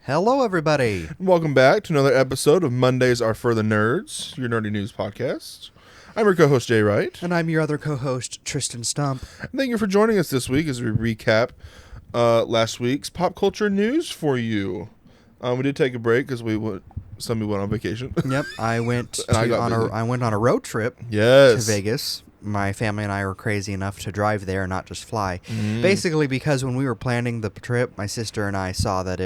Hello, everybody. Welcome back to another episode of Mondays Are For the Nerds, your nerdy news podcast. I'm your co-host, Jay Wright. And I'm your other co-host, Tristan Stump. Thank you for joining us this week as we recap last week's pop culture news for you. We did take a break because somebody went on vacation. Yep, I went I went on a road trip Yes. to Vegas. My family and I were crazy enough to drive there, not just fly. Basically, because when we were planning the trip, my sister and I saw that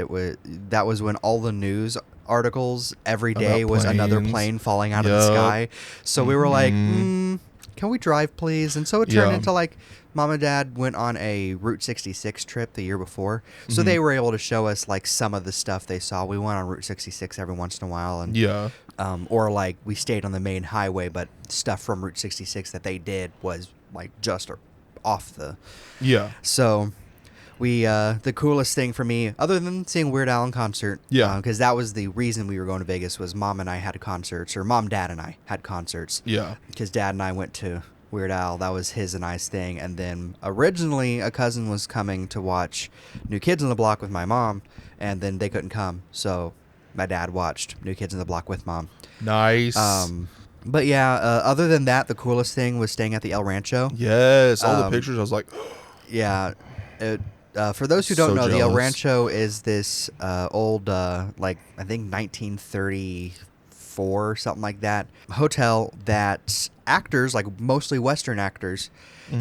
that was when all the news articles every day About was another planes. plane falling out of the sky. So we were like, can we drive, please? And so it turned into like Mom and Dad went on a Route 66 trip the year before. So they were able to show us like some of the stuff they saw. We went on Route 66 every once in a while. And Yeah. or like we stayed on the main highway, but stuff from Route 66 that they did was like just off the. Yeah. So we the coolest thing for me, other than seeing Weird Al in concert, because that was the reason we were going to Vegas, was Mom and I had concerts, or Mom, Dad, and I had concerts. Yeah. Because Dad and I went to Weird Al. That was his and I's thing. And then originally a cousin was coming to watch New Kids on the Block with my mom, and then they couldn't come, so my dad watched New Kids on the Block with Mom. Nice. But yeah, other than that, the coolest thing was staying at the El Rancho. Yes. All the pictures, I was like, Yeah. For those who don't So know, the El jealous. Rancho is this old, like, I think 1934, something like that, hotel that actors, like mostly Western actors,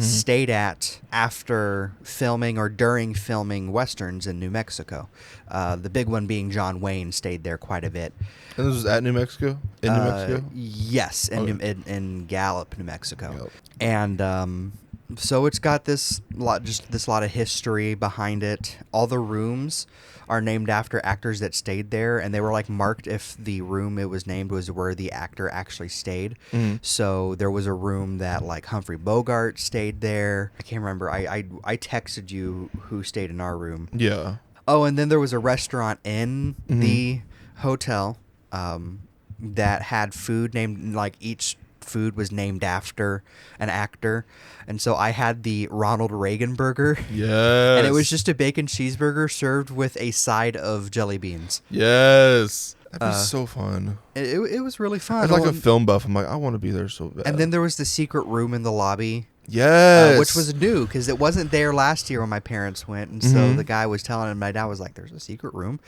stayed at after filming or during filming Westerns in New Mexico. The big one being John Wayne stayed there quite a bit. and this was at New Mexico? In New Mexico? Yes, in, Okay. in Gallup, New Mexico. Yep. And so it's got this lot of history behind it. All the rooms are named after actors that stayed there, and they were like marked if the room it was named was where the actor actually stayed. So there was a room that like Humphrey Bogart stayed there. I can't remember. I texted you who stayed in our room. Yeah. Oh, and then there was a restaurant in the hotel that had food named, like each food was named after an actor. And so I had the Ronald Reagan burger. Yes. And it was just a bacon cheeseburger served with a side of jelly beans. Yes. That'd be so fun. It was really fun. As like a film buff, I'm like, I want to be there so bad. And then there was the secret room in the lobby. Yes. Which was new because it wasn't there last year when my parents went. And so the guy was telling him, my dad was like, there's a secret room.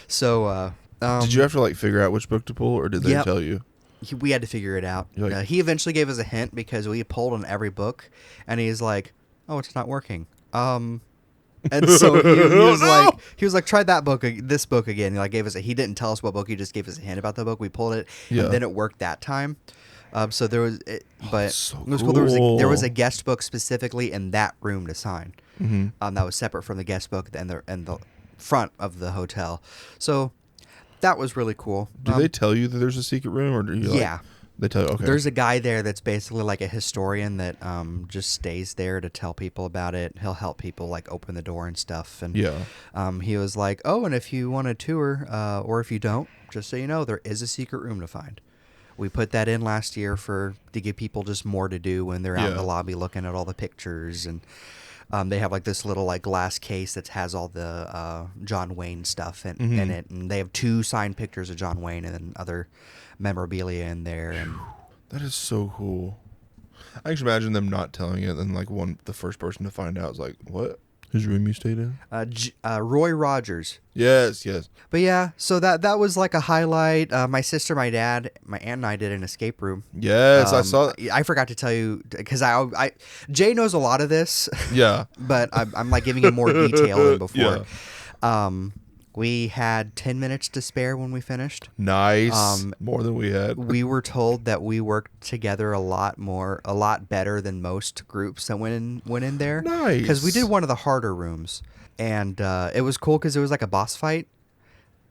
So did you have to like figure out which book to pull, or did they Yep. tell you? we had to figure it out. You're like- He eventually gave us a hint because we pulled on every book, and he's like, "Oh, it's not working." And so he was like, "Try that book, this book again." He like gave us he didn't tell us what book. He just gave us a hint about the book. We pulled it, Yeah. and then it worked that time. So there was, but so it was cool. There was a cool. guest book specifically in that room to sign. That was separate from the guest book and the front of the hotel. So that was really cool. Do they tell you that there's a secret room, or do you? Yeah. They tell you. Okay. There's a guy there that's basically like a historian that just stays there to tell people about it. He'll help people like open the door and stuff. And Yeah. he was like, "Oh, and if you want a tour, or if you don't, just so you know, there is a secret room to find." We put that in last year to give people just more to do when they're out in Yeah. the lobby looking at all the pictures. And they have like this little like glass case that has all the John Wayne stuff in it, and they have 2 signed pictures of John Wayne and then other memorabilia in there. And That is so cool. I can imagine them not telling it, and like the first person to find out is like, "What? Whose room you stayed in?" Roy Rogers. Yes. Yes. But yeah, so that was like a highlight. My sister, my dad, my aunt, and I did an escape room. Yes. I saw. I forgot to tell you because Jay knows a lot of this, Yeah. but I'm like giving him more detail than before. Yeah. We had 10 minutes to spare when we finished. Nice. More than we had. We were told that we worked together a lot better than most groups that went in there. Nice. Because we did one of the harder rooms, and it was cool because it was like a boss fight,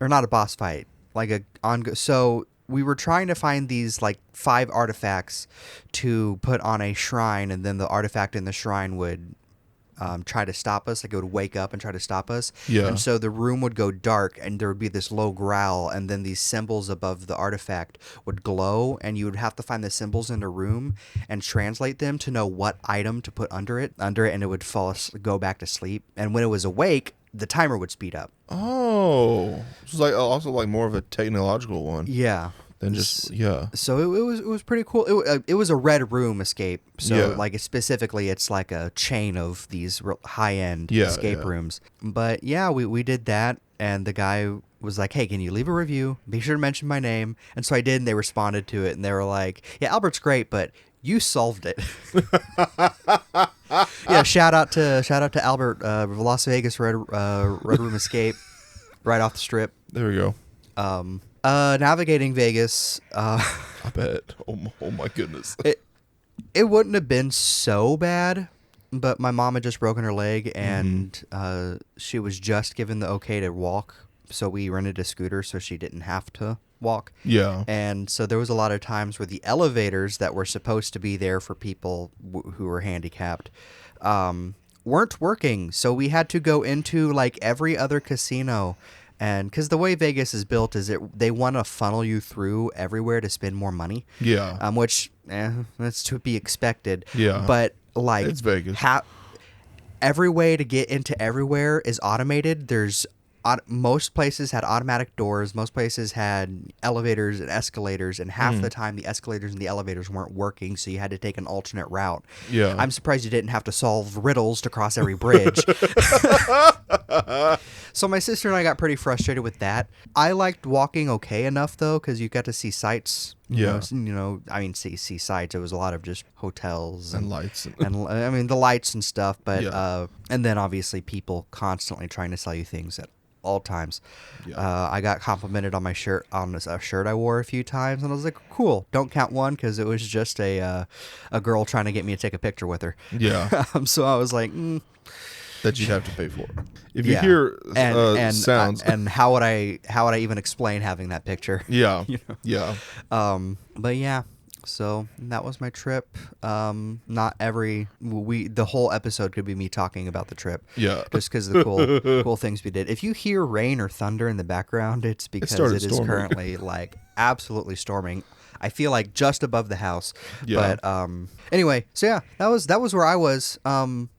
or not a boss fight, like so we were trying to find these like 5 artifacts to put on a shrine, and then the artifact in the shrine would try to stop us. Like it would wake up and try to stop us. Yeah. And so the room would go dark, and there would be this low growl, and then these symbols above the artifact would glow, and you would have to find the symbols in the room and translate them to know what item to put under it, and it would go back to sleep. And when it was awake, the timer would speed up. Oh, This was like also like more of a technological one Yeah. than just yeah. So it was pretty cool. It was a red room escape. So Yeah. like specifically, it's like a chain of these high end Yeah, escape yeah. rooms. But yeah, we did that, and the guy was like, "Hey, can you leave a review? Be sure to mention my name." And so I did, and they responded to it, and they were like, "Yeah, Albert's great, but you solved it." Yeah, shout out to Albert, Las Vegas Red Room Escape, right off the strip. There we go. Navigating Vegas. I bet. Oh my goodness. It wouldn't have been so bad, but my mom had just broken her leg, and she was just given the okay to walk. So we rented a scooter so she didn't have to walk. Yeah. And so there was a lot of times where the elevators that were supposed to be there for people who were handicapped weren't working. So we had to go into like every other casino. And because the way Vegas is built is they want to funnel you through everywhere to spend more money. Yeah. Which that's to be expected. Yeah. But like It's Vegas. Every way to get into everywhere is automated. Most places had automatic doors. Most places had elevators and escalators, and half the time the escalators and the elevators weren't working, so you had to take an alternate route. Yeah. I'm surprised you didn't have to solve riddles to cross every bridge. So my sister and I got pretty frustrated with that. I liked walking okay enough though, because you got to see sights. I mean, see sights. It was a lot of just hotels And lights. and I mean the lights and stuff. But Yeah. and then obviously people constantly trying to sell you things at all times. Yeah. I got complimented on my shirt on a shirt I wore a few times, and I was like, cool. Don't count one because it was just a girl trying to get me to take a picture with her. Yeah. So I was like. That you'd have to pay for. If you Yeah. hear and sounds. and how would I even explain having that picture? Yeah. You know? Yeah. But yeah, so that was my trip. Not the whole episode could be me talking about the trip. Yeah. Just because of the cool things we did. If you hear rain or thunder in the background, it's because started it is storming. currently like absolutely storming. I feel like just above the house. Yeah. But anyway, so yeah, that was where I was. And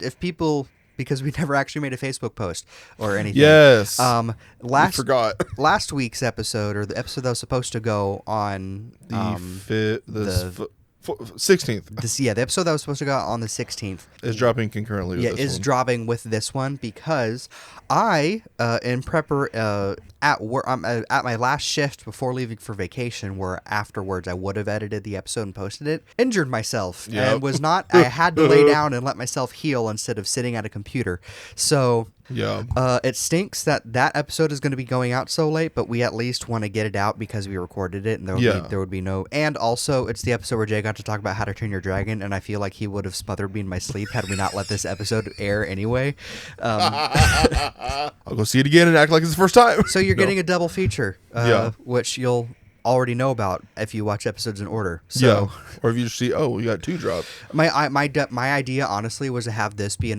if people, because we never actually made a Facebook post or anything. Yes. Forgot. Last week's episode, or the episode that was supposed to go on the 16th the episode that was supposed to go on the 16th is dropping concurrently with this one. dropping with this one because I I'm at my last shift before leaving for vacation, where afterwards I would have edited the episode and posted it, injured myself and was not I had to lay down and let myself heal instead of sitting at a computer. So Yeah. It stinks that episode is going to be going out so late, but we at least want to get it out because we recorded it, and there would be no. And also, it's the episode where Jay got to talk about How to Train Your Dragon, and I feel like he would have smothered me in my sleep had we not let this episode air anyway. I'll go see it again and act like it's the first time. So you're getting a double feature, Yeah. which you'll already know about if you watch episodes in order. So Yeah. Or if you just see, we got 2 dropped. my idea honestly was to have this be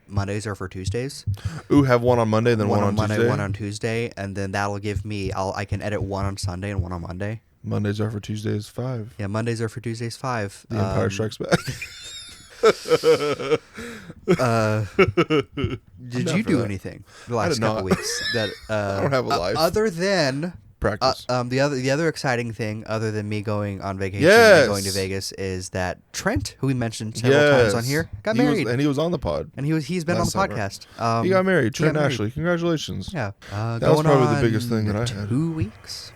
Mondays or for Tuesdays. Ooh, have one on Monday, then one on Monday, Tuesday. one on Tuesday, and then that'll give me. I can edit one on Sunday and one on Monday. Mondays are for Tuesdays 5. Yeah, Mondays are for Tuesdays 5. The Empire Strikes Back. Did you do anything the last couple weeks that I don't have a life. other than Practice. the other exciting thing other than me going on vacation Yes. and going to Vegas is that Trent, who we mentioned several times on here, got married. And he was on the pod. And he's been on the last summer. podcast. He got married. Trent married. Ashley. Congratulations. Yeah. That was probably the biggest thing that I had. 2 weeks.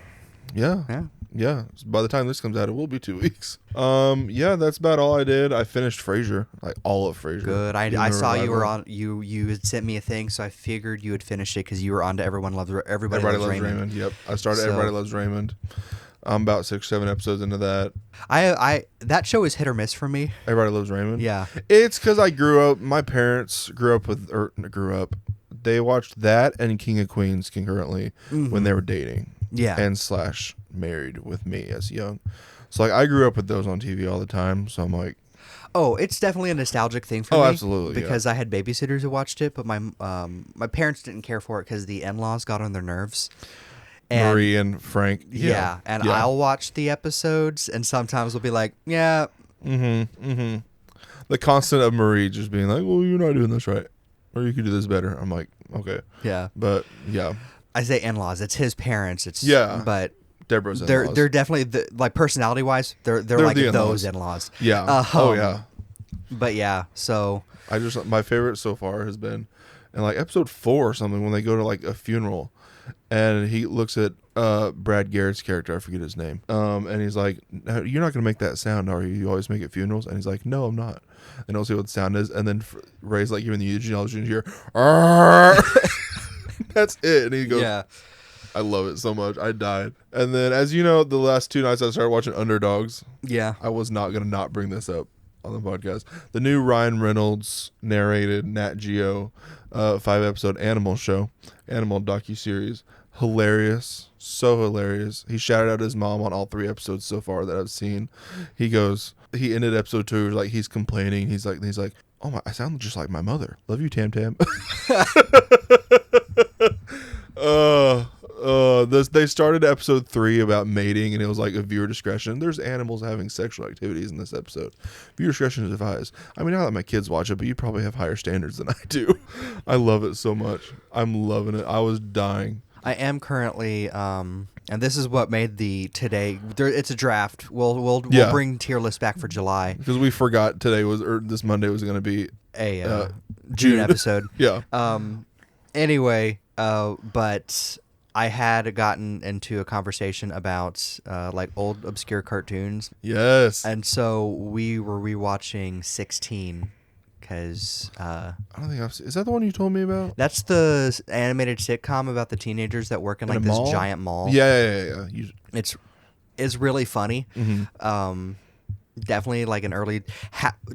Yeah. Yeah. Yeah. By the time this comes out, it will be 2 weeks. Yeah, that's about all I did. I finished Frasier, like all of Frasier. Good. I saw you were on. You had sent me a thing, so I figured you would finish it because you were on to Everybody Loves Raymond. Yep. I started Everybody Loves Raymond. I'm about 6, 7 episodes into that. I that show is hit or miss for me. Everybody Loves Raymond. Yeah. It's because I grew up. My parents grew up. They watched that and King of Queens concurrently when they were dating. Yeah. And / married with me as young. So like I grew up with those on TV all the time. So I'm like, oh, it's definitely a nostalgic thing for me. Oh, absolutely, Because I had babysitters who watched it, but my parents didn't care for it because the in-laws got on their nerves. And, Marie and Frank. Yeah. And I'll watch the episodes, and sometimes we'll be like, yeah. The constant of Marie just being like, well, you're not doing this right. Or you could do this better. I'm like, okay. Yeah. But yeah. I say in-laws. It's his parents. Yeah. But Deborah's they're in-laws. they're definitely like personality-wise, they're like the those in-laws. in-laws. Yeah. Oh yeah. But yeah, so My favorite so far has been in like episode 4 or something when they go to like a funeral, and he looks at Brad Garrett's character, I forget his name, and he's like, "You're not gonna make that sound, are you? You always make at funerals." And he's like, "No, I'm not." And I'll see what the sound is, and then Ray's like giving the eulogy, and you hear, "Arr!" That's it, and he goes, yeah. "I love it so much, I died." And then, as you know, the last 2 nights I started watching Underdogs. Yeah. I was not gonna not bring this up on the podcast. The new Ryan Reynolds narrated Nat Geo 5-episode animal docuseries. Hilarious. So hilarious. He shouted out his mom on all 3 episodes so far that I've seen. He ended episode 2 like he's complaining. He's like, "Oh my, I sound just like my mother. Love you, Tam Tam." They started episode 3 about mating, and it was like a viewer discretion. There's animals having sexual activities in this episode. Viewer discretion is advised. I mean, I let my kids watch it, but you probably have higher standards than I do. I love it so much. I'm loving it. I was dying. I am currently, and this is what made it's a draft. We'll bring tier list back for July because we forgot this Monday was going to be a June episode. Yeah. Anyway, but I had gotten into a conversation about like old obscure cartoons. Yes. And so we were rewatching 16 because I don't think I've seen. Is that the one you told me about? that's the animated sitcom about the teenagers that work in like this giant mall. Yeah. It's really funny. Mm-hmm. Definitely like an early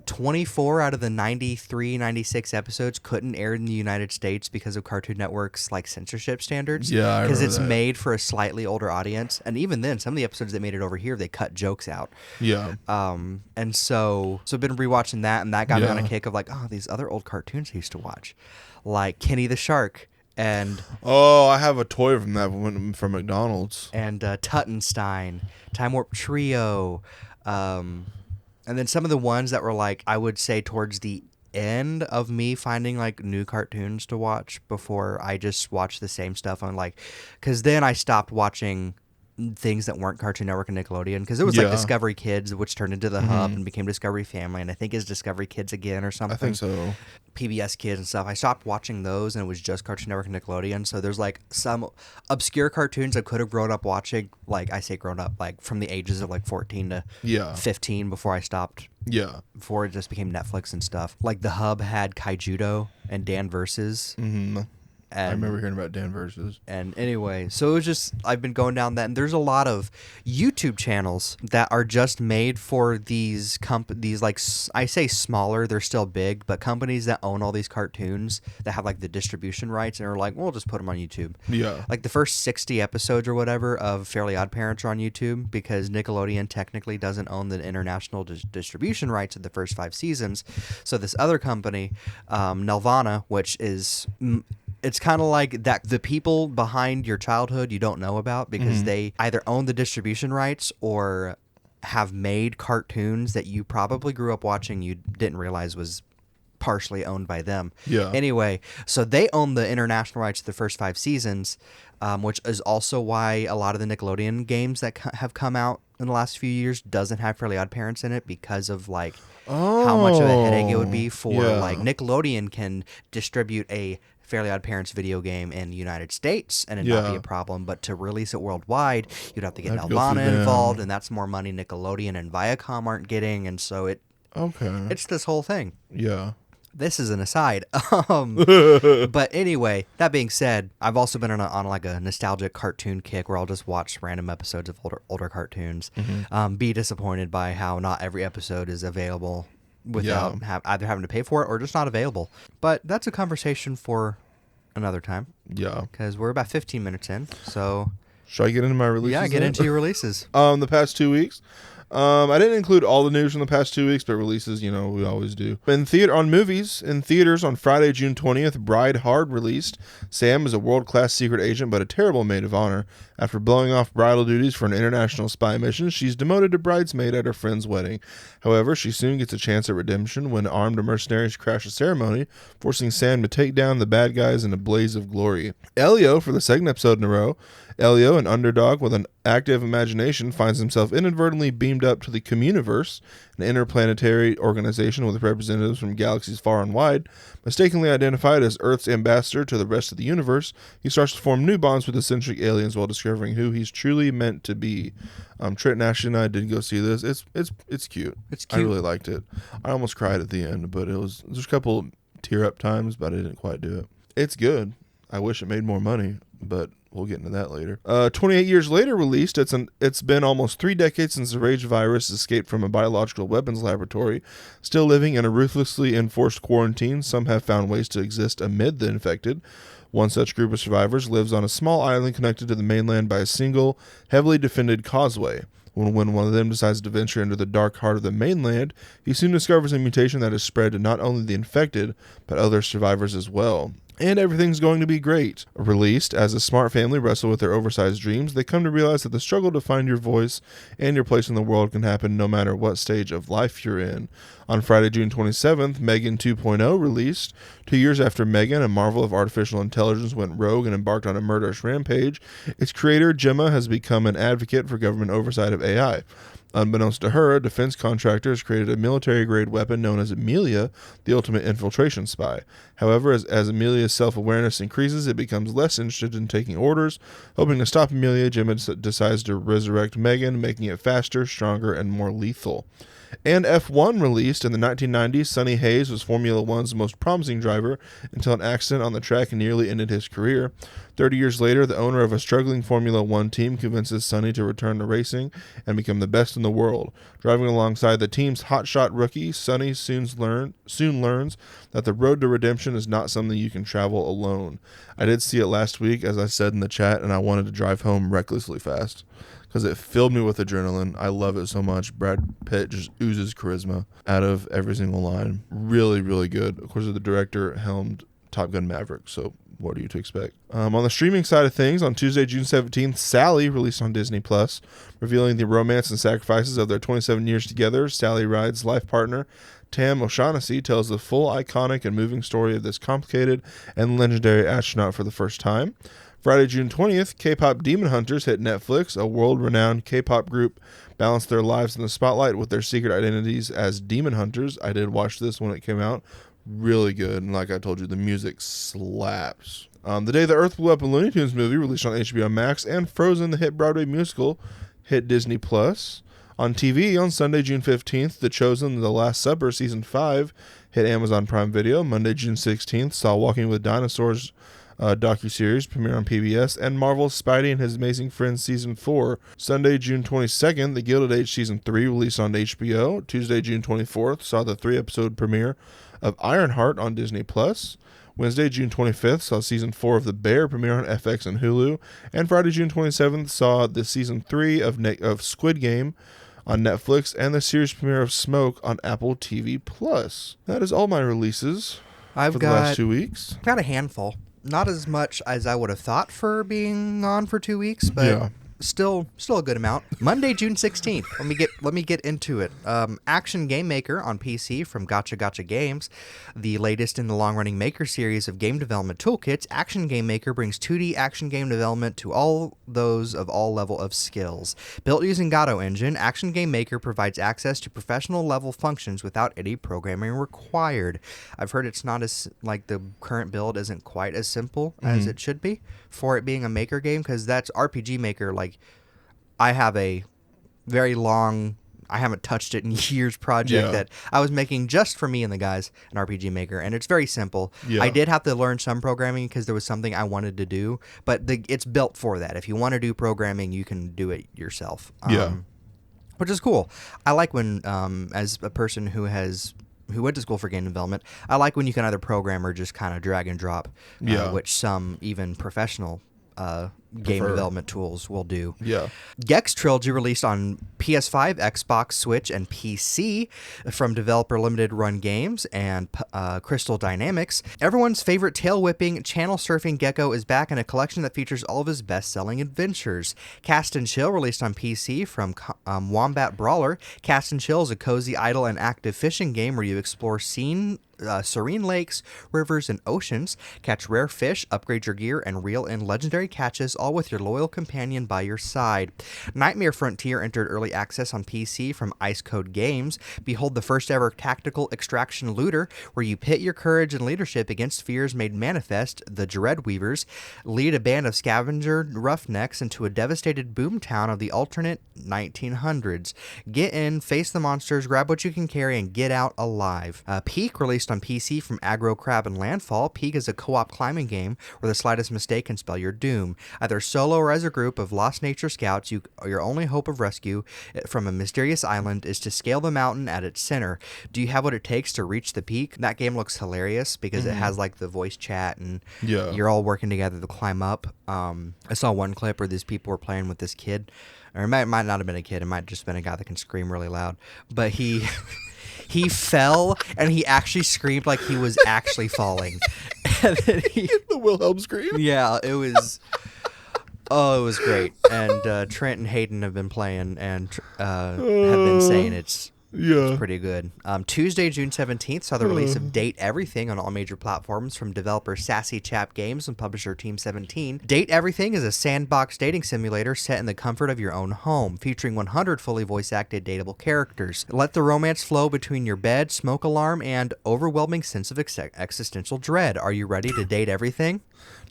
24 out of the 93, 96 episodes couldn't air in the United States because of Cartoon Network's like censorship standards. Yeah, because it's made for a slightly older audience, and even then, some of the episodes that made it over here, they cut jokes out. Yeah. And so I've been rewatching that, and that got me on a kick of like, oh, these other old cartoons I used to watch, like Kenny the Shark. And I have a toy from that one from McDonald's. And Tuttenstein, Time Warp Trio. And then some of the ones that were like, I would say towards the end of me finding like new cartoons to watch before I just watched the same stuff on like, because then I stopped watching things that weren't Cartoon Network and Nickelodeon, because it was like Discovery Kids, which turned into the Hub and became Discovery Family, and I think is Discovery Kids again or something. I think so. PBS Kids and stuff. I stopped watching those, and it was just Cartoon Network and Nickelodeon. So there's like some obscure cartoons I could have grown up watching. Like I say grown up, like from the ages of like 14 to 15 before I stopped. Yeah. Before it just became Netflix and stuff. Like the Hub had Kaijudo and Dan Versus. Mm-hmm. And, I remember hearing about Dan Versus. And anyway, so it was just, I've been going down that, and there's a lot of YouTube channels that are just made for these like, I say smaller, they're still big, but companies that own all these cartoons that have like the distribution rights and are like, we'll just put them on YouTube. Yeah. Like the first 60 episodes or whatever of Fairly Odd Parents are on YouTube because Nickelodeon technically doesn't own the international distribution rights of the first 5 seasons. So this other company, Nelvana, which is... It's kind of like that the people behind your childhood you don't know about because they either own the distribution rights or have made cartoons that you probably grew up watching you didn't realize was partially owned by them. Yeah. Anyway, so they own the international rights to the first 5 seasons, which is also why a lot of the Nickelodeon games that have come out in the last few years doesn't have Fairly Odd Parents in it because of like how much of a headache it would be for like Nickelodeon can distribute a Fairly Odd Parents video game in the United States and it not be a problem, but to release it worldwide, you'd have to get Nelvana involved, and that's more money Nickelodeon and Viacom aren't getting, and so it's this whole thing. Yeah. This is an aside. But anyway, that being said, I've also been on like a nostalgic cartoon kick where I'll just watch random episodes of older cartoons. Be disappointed by how not every episode is available without either having to pay for it or just not available. But that's a conversation for another time. Yeah. Because we're about 15 minutes in. So should I get into my releases? Yeah, get into your releases. The past 2 weeks, I didn't include all the news from the past 2 weeks, but releases, we always do. In theaters on Friday, June 20th, Bride Hard released. Sam is a world-class secret agent, but a terrible maid of honor. After blowing off bridal duties for an international spy mission, she's demoted to bridesmaid at her friend's wedding. However, she soon gets a chance at redemption when armed mercenaries crash a ceremony, forcing Sam to take down the bad guys in a blaze of glory. Elio, for the second episode in a row, Elio, an underdog with an active imagination, finds himself inadvertently beamed up to the Communiverse, an interplanetary organization with representatives from galaxies far and wide. Mistakenly identified as Earth's ambassador to the rest of the universe, he starts to form new bonds with eccentric aliens while discovering who he's truly meant to be. Trent, Ashley, and I did go see this. It's cute. It's cute. I really liked it. I almost cried at the end, but there's a couple tear-up times, but I didn't quite do it. It's good. I wish it made more money, but we'll get into that later. 28 years later released, it's been almost 3 decades since the Rage virus escaped from a biological weapons laboratory. Still living in a ruthlessly enforced quarantine, some have found ways to exist amid the infected. One such group of survivors lives on a small island connected to the mainland by a single, heavily defended causeway. When one of them decides to venture into the dark heart of the mainland, he soon discovers a mutation that has spread to not only the infected, but other survivors as well. And everything's going to be great. Released, as a smart family wrestle with their oversized dreams, they come to realize that the struggle to find your voice and your place in the world can happen no matter what stage of life you're in. On Friday, June 27th, Megan 2.0 released. 2 years after Megan, a marvel of artificial intelligence, went rogue and embarked on a murderous rampage, its creator, Gemma, has become an advocate for government oversight of AI. Unbeknownst to her, a defense contractor has created a military-grade weapon known as Amelia, the ultimate infiltration spy. However, as Amelia's self-awareness increases, it becomes less interested in taking orders. Hoping to stop Amelia, Gemma decides to resurrect Megan, making it faster, stronger, and more lethal. And F1 released. In the 1990s, Sonny Hayes was Formula One's most promising driver until an accident on the track nearly ended his career. 30 years later, the owner of a struggling Formula One team convinces Sonny to return to racing and become the best in the world. Driving alongside the team's hotshot rookie, Sonny soon learns that the road to redemption is not something you can travel alone. I did see it last week, as I said in the chat, and I wanted to drive home recklessly fast because it filled me with adrenaline. I love it so much. Brad Pitt just oozes charisma out of every single line. Really, really good. Of course, the director helmed Top Gun Maverick, so what are you to expect? On the streaming side of things, on Tuesday, June 17th, Sally released on Disney+, revealing the romance and sacrifices of their 27 years together. Sally Ride's life partner, Tam O'Shaughnessy, tells the full, iconic, and moving story of this complicated and legendary astronaut for the first time. Friday, June 20th, K-pop Demon Hunters hit Netflix. A world-renowned K-pop group balanced their lives in the spotlight with their secret identities as Demon Hunters. I did watch this when it came out. Really good, and like I told you, the music slaps. The Day the Earth Blew Up, a Looney Tunes movie released on HBO Max, and Frozen, the hit Broadway musical, hit Disney+. On TV, on Sunday, June 15th, The Chosen, The Last Supper, Season 5, hit Amazon Prime Video. Monday, June 16th, saw Walking with Dinosaurs docuseries premiere on PBS, and Marvel's Spidey and His Amazing Friends Season 4. Sunday, June 22nd, The Gilded Age Season 3 released on HBO. Tuesday, June 24th, saw the 3-episode premiere of Ironheart on Disney+. Wednesday, June 25th, saw Season 4 of The Bear premiere on FX and Hulu. And Friday, June 27th, saw the Season 3 of Squid Game on Netflix and the series premiere of Smoke on Apple TV+. That is all my releases for the last 2 weeks. Got a handful. Not as much as I would have thought for being on for 2 weeks, but Yeah. Still a good amount. Monday, June 16th. Let me get into it. Action Game Maker on PC from Gotcha Games, the latest in the long-running Maker series of game development toolkits. Action Game Maker brings 2D action game development to all those of all level of skills. Built using Godot Engine, Action Game Maker provides access to professional level functions without any programming required. I've heard it's not as like the current build isn't quite as simple as it should be for it being a Maker game, because that's RPG Maker. Like, I have a very long, I haven't touched it in years project that I was making just for me and the guys, an RPG Maker, and it's very simple. Yeah. I did have to learn some programming because there was something I wanted to do, but it's built for that. If you want to do programming, you can do it yourself. Which is cool. I like when, as a person who went to school for game development, I like when you can either program or just kind of drag and drop, which some even professional game prefer. development tools will do. Yeah. Gex Trilogy released on PS5, Xbox, Switch, and PC from developer Limited Run Games and Crystal Dynamics. Everyone's favorite tail-whipping, channel-surfing gecko is back in a collection that features all of his best-selling adventures. Cast and Chill released on PC from Wombat Brawler. Cast and Chill is a cozy, idle, and active fishing game where you explore serene lakes, rivers, and oceans, catch rare fish, upgrade your gear, and reel in legendary catches, all with your loyal companion by your side. Nightmare Frontier entered early access on PC from Ice Code Games. Behold the first ever tactical extraction looter, where you pit your courage and leadership against fears made manifest, the Dreadweavers, lead a band of scavenger roughnecks into a devastated boomtown of the alternate 1900s. Get in, face the monsters, grab what you can carry, and get out alive. Peak released on PC from Aggro Crab and Landfall. Peak is a co-op climbing game where the slightest mistake can spell your doom. Either solo or as a group of lost nature scouts, your only hope of rescue from a mysterious island is to scale the mountain at its center. Do you have what it takes to reach the peak? That game looks hilarious because it has like the voice chat and you're all working together to climb up. I saw one clip where these people were playing with this kid, or it might not have been a kid. It might have just been a guy that can scream really loud, but he fell and he actually screamed like he was actually falling. And then The Wilhelm scream. yeah, it was great. And Trent and Hayden have been playing and have been saying it's pretty good. Tuesday, June 17th, saw the release of Date Everything on all major platforms from developer Sassy Chap Games and publisher Team 17. Date Everything is a sandbox dating simulator set in the comfort of your own home, featuring 100 fully voice-acted dateable characters. Let the romance flow between your bed, smoke alarm, and overwhelming sense of existential dread. Are you ready to date everything?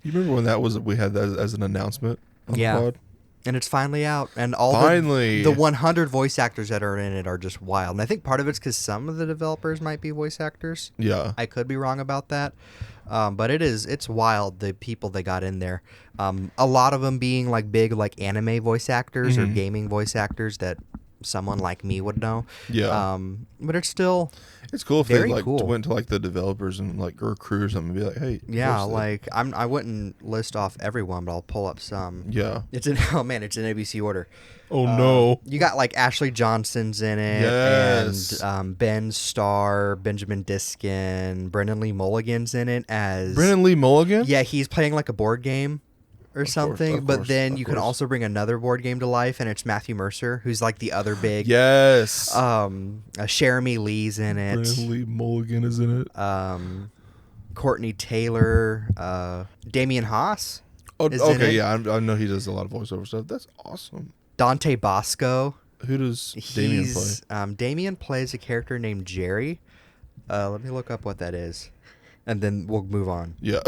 You remember when we had that as an announcement on the pod? And it's finally out, and all the 100 voice actors that are in it are just wild. And I think part of it's because some of the developers might be voice actors. Yeah, I could be wrong about that, but it's wild the people they got in there. A lot of them being like big like anime voice actors or gaming voice actors that someone like me would know. Yeah, but it's still. It's cool if very they cool. went to like the developers and like or crew or something and be like, hey, yeah, like I wouldn't list off everyone, but I'll pull up some. Yeah, it's in ABC order. Oh no, you got like Ashley Johnson's in it, yes, and Ben Starr, Benjamin Diskin, Brendan Lee Mulligan's in it as Brendan Lee Mulligan. Yeah, he's playing like a board game or something, but then you can also bring another board game to life, and it's Matthew Mercer, who's like the other big. Yes. Jeremy Lee's in it. Brendan Lee Mulligan is in it. Courtney Taylor, Damian Haas. Oh, is in it. Yeah, I know he does a lot of voiceover stuff. That's awesome. Dante Bosco. Who does Damien play? Damien plays a character named Jerry. Let me look up what that is, and then we'll move on. Yeah.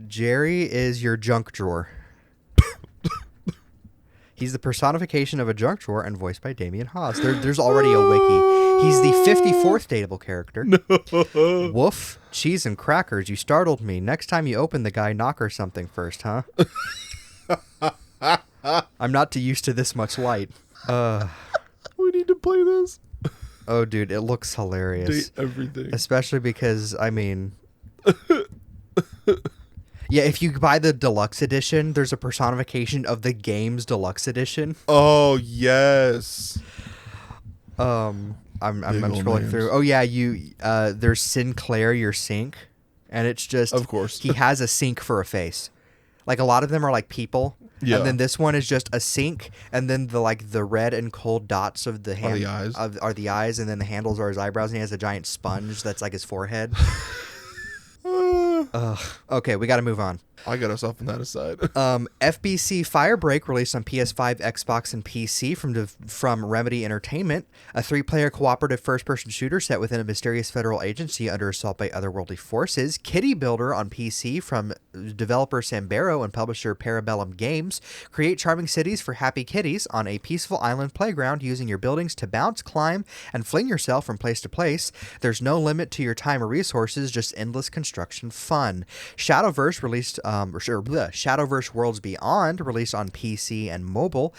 Jerry is your junk drawer. He's the personification of a junk drawer and voiced by Damian Haas. There's already a wiki. He's the 54th dateable character. No. Woof, cheese and crackers. You startled me. Next time you open the guy, knock or something first, huh? I'm not too used to this much light. We need to play this. Oh, dude, it looks hilarious. Date everything. Especially because, I mean... Yeah, if you buy the deluxe edition, there's a personification of the game's deluxe edition. Oh yes. I'm scrolling through. Oh yeah, there's Sinclair, your sink, and it's just of course he has a sink for a face. Like a lot of them are like people. Yeah. And then this one is just a sink, and then the red and cold dots of the hand are the eyes, and then the handles are his eyebrows, and he has a giant sponge that's like his forehead. Okay, we got to move on. I got us off on that aside. FBC Firebreak released on PS5, Xbox, and PC from Remedy Entertainment, a 3-player cooperative first-person shooter set within a mysterious federal agency under assault by otherworldly forces. Kitty Builder on PC from developer Sambero and publisher Parabellum Games. Create charming cities for happy kitties on a peaceful island playground using your buildings to bounce, climb, and fling yourself from place to place. There's no limit to your time or resources, just endless construction fun. fun. Shadowverse released, Shadowverse Worlds Beyond released on PC and mobile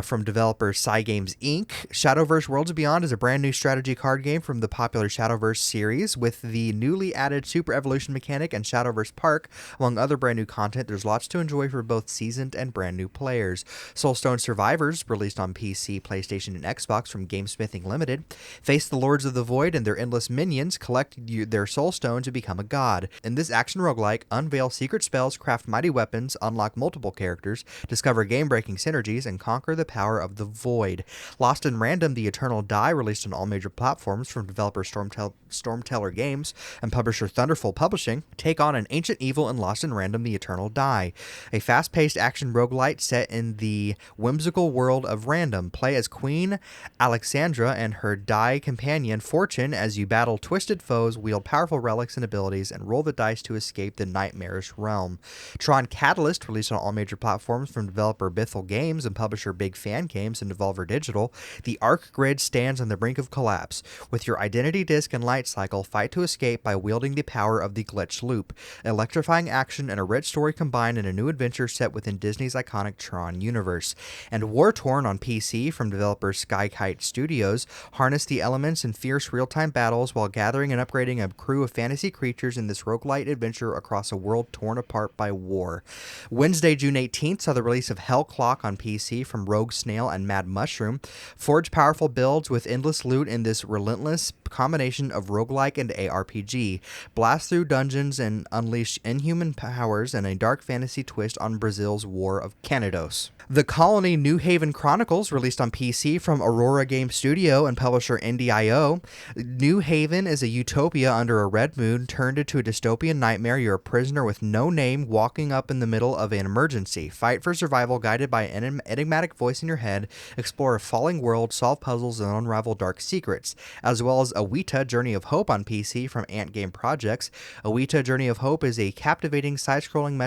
from developer Cygames Inc. Shadowverse Worlds Beyond is a brand new strategy card game from the popular Shadowverse series with the newly added Super Evolution mechanic and Shadowverse Park, among other brand new content. There's lots to enjoy for both seasoned and brand new players. Soulstone Survivors, released on PC, PlayStation, and Xbox from Gamesmithing Limited. Face the Lords of the Void and their endless minions, collect their soulstone to become a god. In this action roguelike, unveil secret spells, craft mighty weapons, unlock multiple characters, discover game-breaking synergies, and conquer the power of the void. Lost in Random, The Eternal Die, released on all major platforms from developer Stormteller Games and publisher Thunderful Publishing. Take on an ancient evil in Lost in Random, The Eternal Die, a fast-paced action roguelite set in the whimsical world of Random. Play as Queen Alexandra and her die companion Fortune as you battle twisted foes, wield powerful relics and abilities, and roll the dice to escape the nightmarish realm. Tron Catalyst, released on all major platforms from developer Bithell Games and publisher Big Fan Games and Devolver Digital. The Arc Grid stands on the brink of collapse. With your identity disc and light cycle, fight to escape by wielding the power of the glitch loop. Electrifying action and a rich story combined in a new adventure set within Disney's iconic Tron universe. And War Torn on PC from developer Skykite Studios. Harness the elements in fierce real-time battles while gathering and upgrading a crew of fantasy creatures in this roguelite adventure across a world torn apart by war. Wednesday, June 18th, saw the release of Hell Clock on PC from Rogue Snail and Mad Mushroom. Forge powerful builds with endless loot in this relentless combination of roguelike and ARPG. Blast through dungeons and unleash inhuman powers and a dark fantasy twist on Brazil's War of Canados. The Colony New Haven Chronicles, released on PC from Aurora Game Studio and publisher NDIO. New Haven is a utopia under a red moon turned into a dystopian nightmare. You're a prisoner with no name walking up in the middle of an emergency. Fight for survival guided by an enigmatic voice in your head. Explore a falling world, solve puzzles, and unravel dark secrets. As well as Awita Journey of Hope on PC from Ant Game Projects. Awita Journey of Hope is a captivating side-scrolling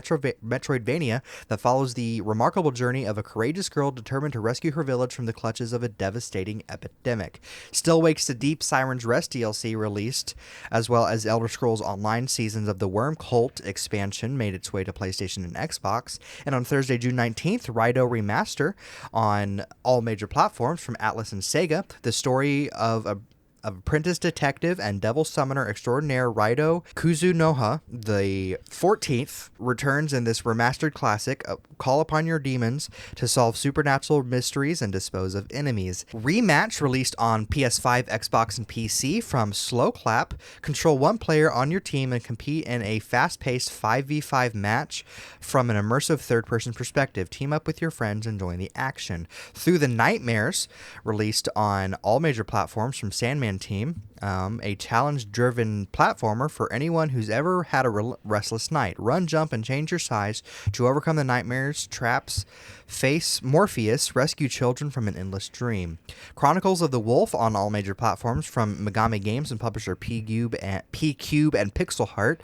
Metroidvania that follows the remarkable journey of a courageous girl determined to rescue her village from the clutches of a devastating epidemic. Still Wakes the Deep Siren's Rest DLC released, as well as Elder Scrolls Online Seasons of the Worm Cult expansion made its way to PlayStation and Xbox. And on Thursday, June 19th, Raido Remaster on all major platforms from Atlas and Sega. The story of apprentice detective and devil summoner extraordinaire Raido Kuzunoha, the 14th, returns in this remastered classic. Call upon your demons to solve supernatural mysteries and dispose of enemies. Rematch, released on PS5, Xbox, and PC from Slow Clap. Control one player on your team and compete in a fast-paced 5v5 match from an immersive third-person perspective. Team up with your friends and join the action. Through the Nightmares, released on all major platforms from Sandman Team, a challenge-driven platformer for anyone who's ever had a restless night. Run, jump, and change your size to overcome the nightmares, traps, face Morpheus, rescue children from an endless dream. Chronicles of the Wolf on all major platforms from Megami Games and publisher P-Cube and Pixel Heart.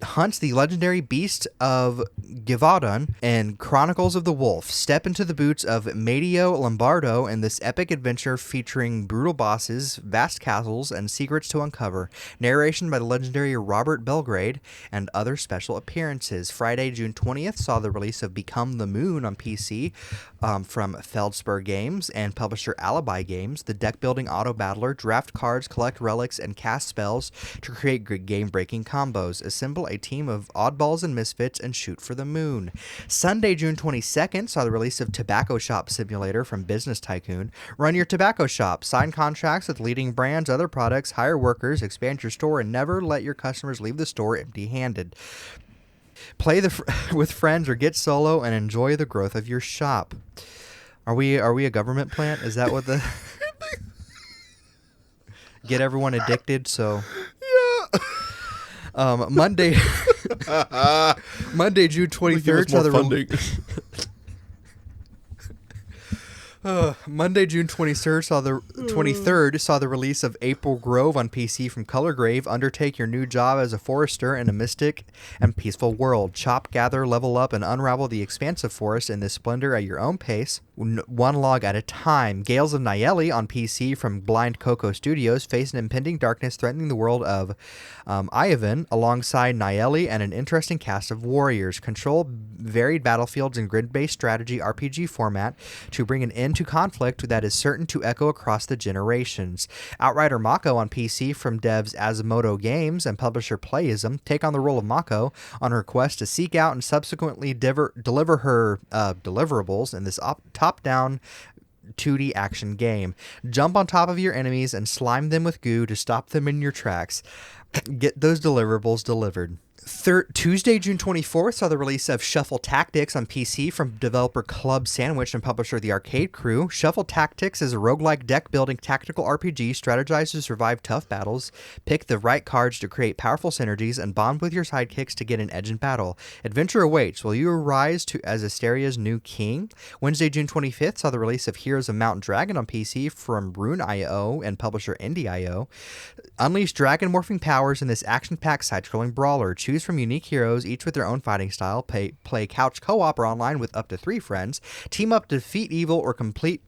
Hunts the legendary beast of Givaudan and Chronicles of the Wolf. Step into the boots of Matteo Lombardo in this epic adventure featuring brutal bosses, vast castles, and secrets to uncover. Narration by the legendary Robert Belgrade and other special appearances. Friday, June 20th saw the release of Become the Moon on PC from Feldspar Games and publisher Alibi Games. The deck-building auto-battler, draft cards, collect relics, and cast spells to create game-breaking combos. Assemble a team of oddballs and misfits and shoot for the moon. Sunday, June 22nd saw the release of Tobacco Shop Simulator from Business Tycoon. Run your tobacco shop, sign contracts with leading brands, other products, hire workers, expand your store, and never let your customers leave the store empty-handed. Play with friends or get solo and enjoy the growth of your shop. Are we a government plant? Is that what the get everyone addicted? So yeah. Monday, June 23rd. Monday. Monday, June 23rd saw the release of April Grove on PC from Color Grave. Undertake your new job as a forester in a mystic and peaceful world. Chop, gather, level up, and unravel the expansive forest in this splendor at your own pace, one log at a time. Gales of Nayeli on PC from Blind Coco Studios face an impending darkness threatening the world of Ivan, alongside Nayeli and an interesting cast of warriors. Control varied battlefields in grid-based strategy RPG format to bring an end to conflict that is certain to echo across the generations. Outrider Mako on PC from devs Asimoto Games and publisher Playism take on the role of Mako on her quest to seek out and subsequently deliver her deliverables in this top-down 2D action game. Jump on top of your enemies and slime them with goo to stop them in your tracks. Get those deliverables delivered. Tuesday, June 24th saw the release of Shuffle Tactics on PC from developer Club Sandwich and publisher The Arcade Crew. Shuffle Tactics is a roguelike deck-building tactical RPG. Strategize to survive tough battles, pick the right cards to create powerful synergies, and bond with your sidekicks to get an edge in battle. Adventure awaits. Will you arise as Asteria's new king? Wednesday, June 25th saw the release of Heroes of Mount Dragon on PC from Rune.io and publisher Indie.io. Unleash dragon morphing powers in this action-packed side-scrolling brawler. Choose from unique heroes, each with their own fighting style. Play couch co-op or online with up to 3 friends. Team up to defeat evil or compete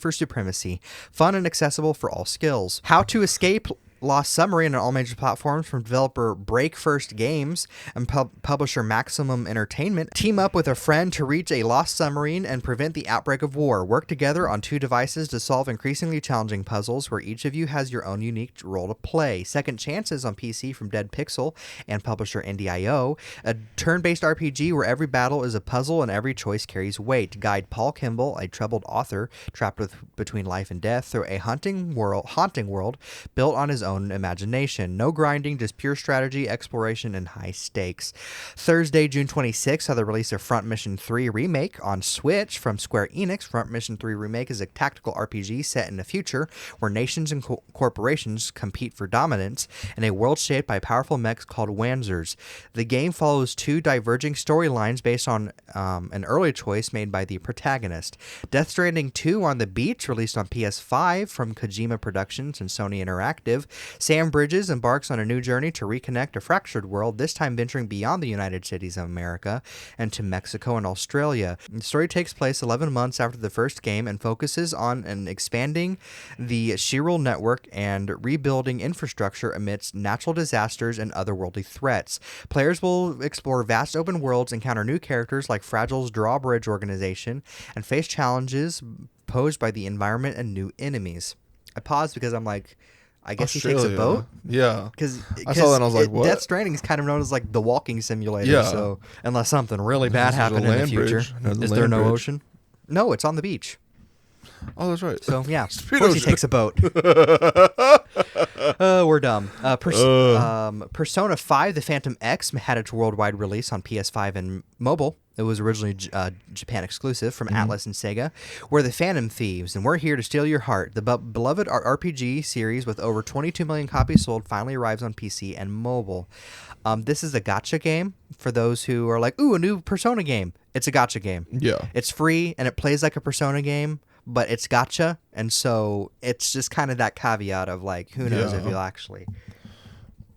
for supremacy. Fun and accessible for all skills. How to escape Lost Submarine on all major platforms from developer Break First Games and publisher Maximum Entertainment. Team up with a friend to reach a lost submarine and prevent the outbreak of war. Work together on 2 devices to solve increasingly challenging puzzles where each of you has your own unique role to play. Second Chances on PC from Dead Pixel and publisher Indie.io. A turn-based RPG where every battle is a puzzle and every choice carries weight. Guide Paul Kimball, a troubled author trapped between life and death, through a haunting world built on his own imagination. No grinding, just pure strategy, exploration, and high stakes. Thursday, June 26th saw the release of Front Mission 3 Remake on Switch from Square Enix. Front Mission 3 Remake is a tactical RPG set in the future where nations and corporations compete for dominance in a world shaped by powerful mechs called Wanzers. The game follows 2 diverging storylines based on an early choice made by the protagonist. Death Stranding 2 on the Beach, released on PS5 from Kojima Productions and Sony Interactive. Sam Bridges embarks on a new journey to reconnect a fractured world, this time venturing beyond the United States of America and to Mexico and Australia. The story takes place 11 months after the first game and focuses on expanding the Chiral network and rebuilding infrastructure amidst natural disasters and otherworldly threats. Players will explore vast open worlds, encounter new characters like Fragile's Drawbridge organization, and face challenges posed by the environment and new enemies. I paused because I'm like, I guess Australia. He takes a boat? Yeah. Because I saw that and I was like, what? Death Stranding is kind of known as like the walking simulator. Yeah. So unless something really bad happened in the future. Is there no ocean? No, it's on the beach. Oh, that's right. So, yeah. Of course he takes a boat. We're dumb. Persona 5, The Phantom X, had its worldwide release on PS5 and mobile. It was originally Japan exclusive from Atlas and Sega. We're the Phantom Thieves, and we're here to steal your heart. The beloved RPG series with over 22 million copies sold finally arrives on PC and mobile. This is a gacha game for those who are like, ooh, a new Persona game. It's a gacha game. Yeah. It's free, and it plays like a Persona game, but it's gacha, and so it's just kind of that caveat of like, who knows if you'll actually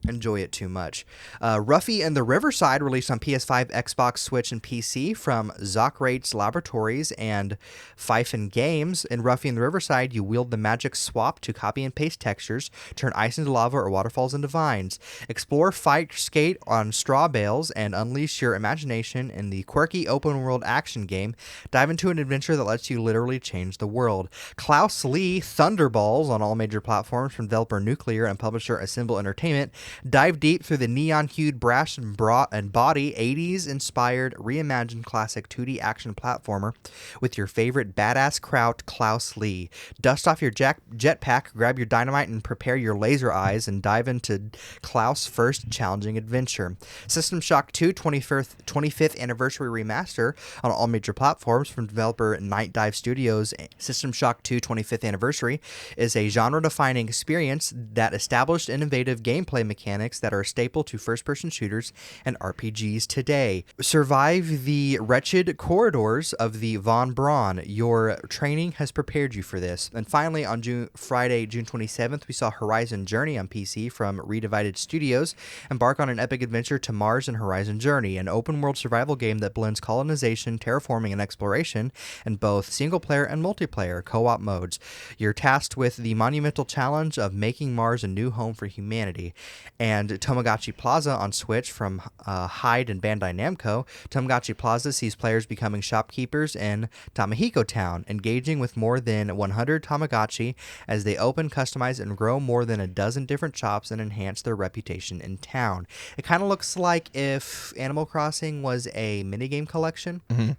enjoy it too much. Ruffy and the Riverside, released on PS5, Xbox, Switch, and PC from Zocrates Laboratories and Fifen Games. In Ruffy and the Riverside, you wield the magic swap to copy and paste textures, turn ice into lava or waterfalls into vines. Explore, fight, skate on straw bales, and unleash your imagination in the quirky open-world action game. Dive into an adventure that lets you literally change the world. Klaus Lee Thunderballs on all major platforms from developer Nuclear and publisher Assemble Entertainment. Dive deep through the neon-hued brass and body 80s-inspired reimagined classic 2D action platformer with your favorite badass kraut, Klaus Lee. Dust off your jetpack, grab your dynamite, and prepare your laser eyes and dive into Klaus' first challenging adventure. System Shock 2 25th Anniversary Remaster on all major platforms from developer Night Dive Studios. System Shock 2 25th Anniversary is a genre-defining experience that established innovative gameplay mechanics mechanics that are a staple to first-person shooters and RPGs today. Survive the wretched corridors of the Von Braun. Your training has prepared you for this. And finally, on Friday, June 27th, we saw Horizon Journey on PC from Redivided Studios embark on an epic adventure to Mars in Horizon Journey, an open-world survival game that blends colonization, terraforming, and exploration in both single-player and multiplayer co-op modes. You're tasked with the monumental challenge of making Mars a new home for humanity. And Tamagotchi Plaza on Switch from Hyde and Bandai Namco. Tamagotchi Plaza sees players becoming shopkeepers in Tamahiko Town, engaging with more than 100 Tamagotchi as they open, customize, and grow more than a dozen different shops and enhance their reputation in town. It kind of looks like if Animal Crossing was a minigame collection. Mm-hmm.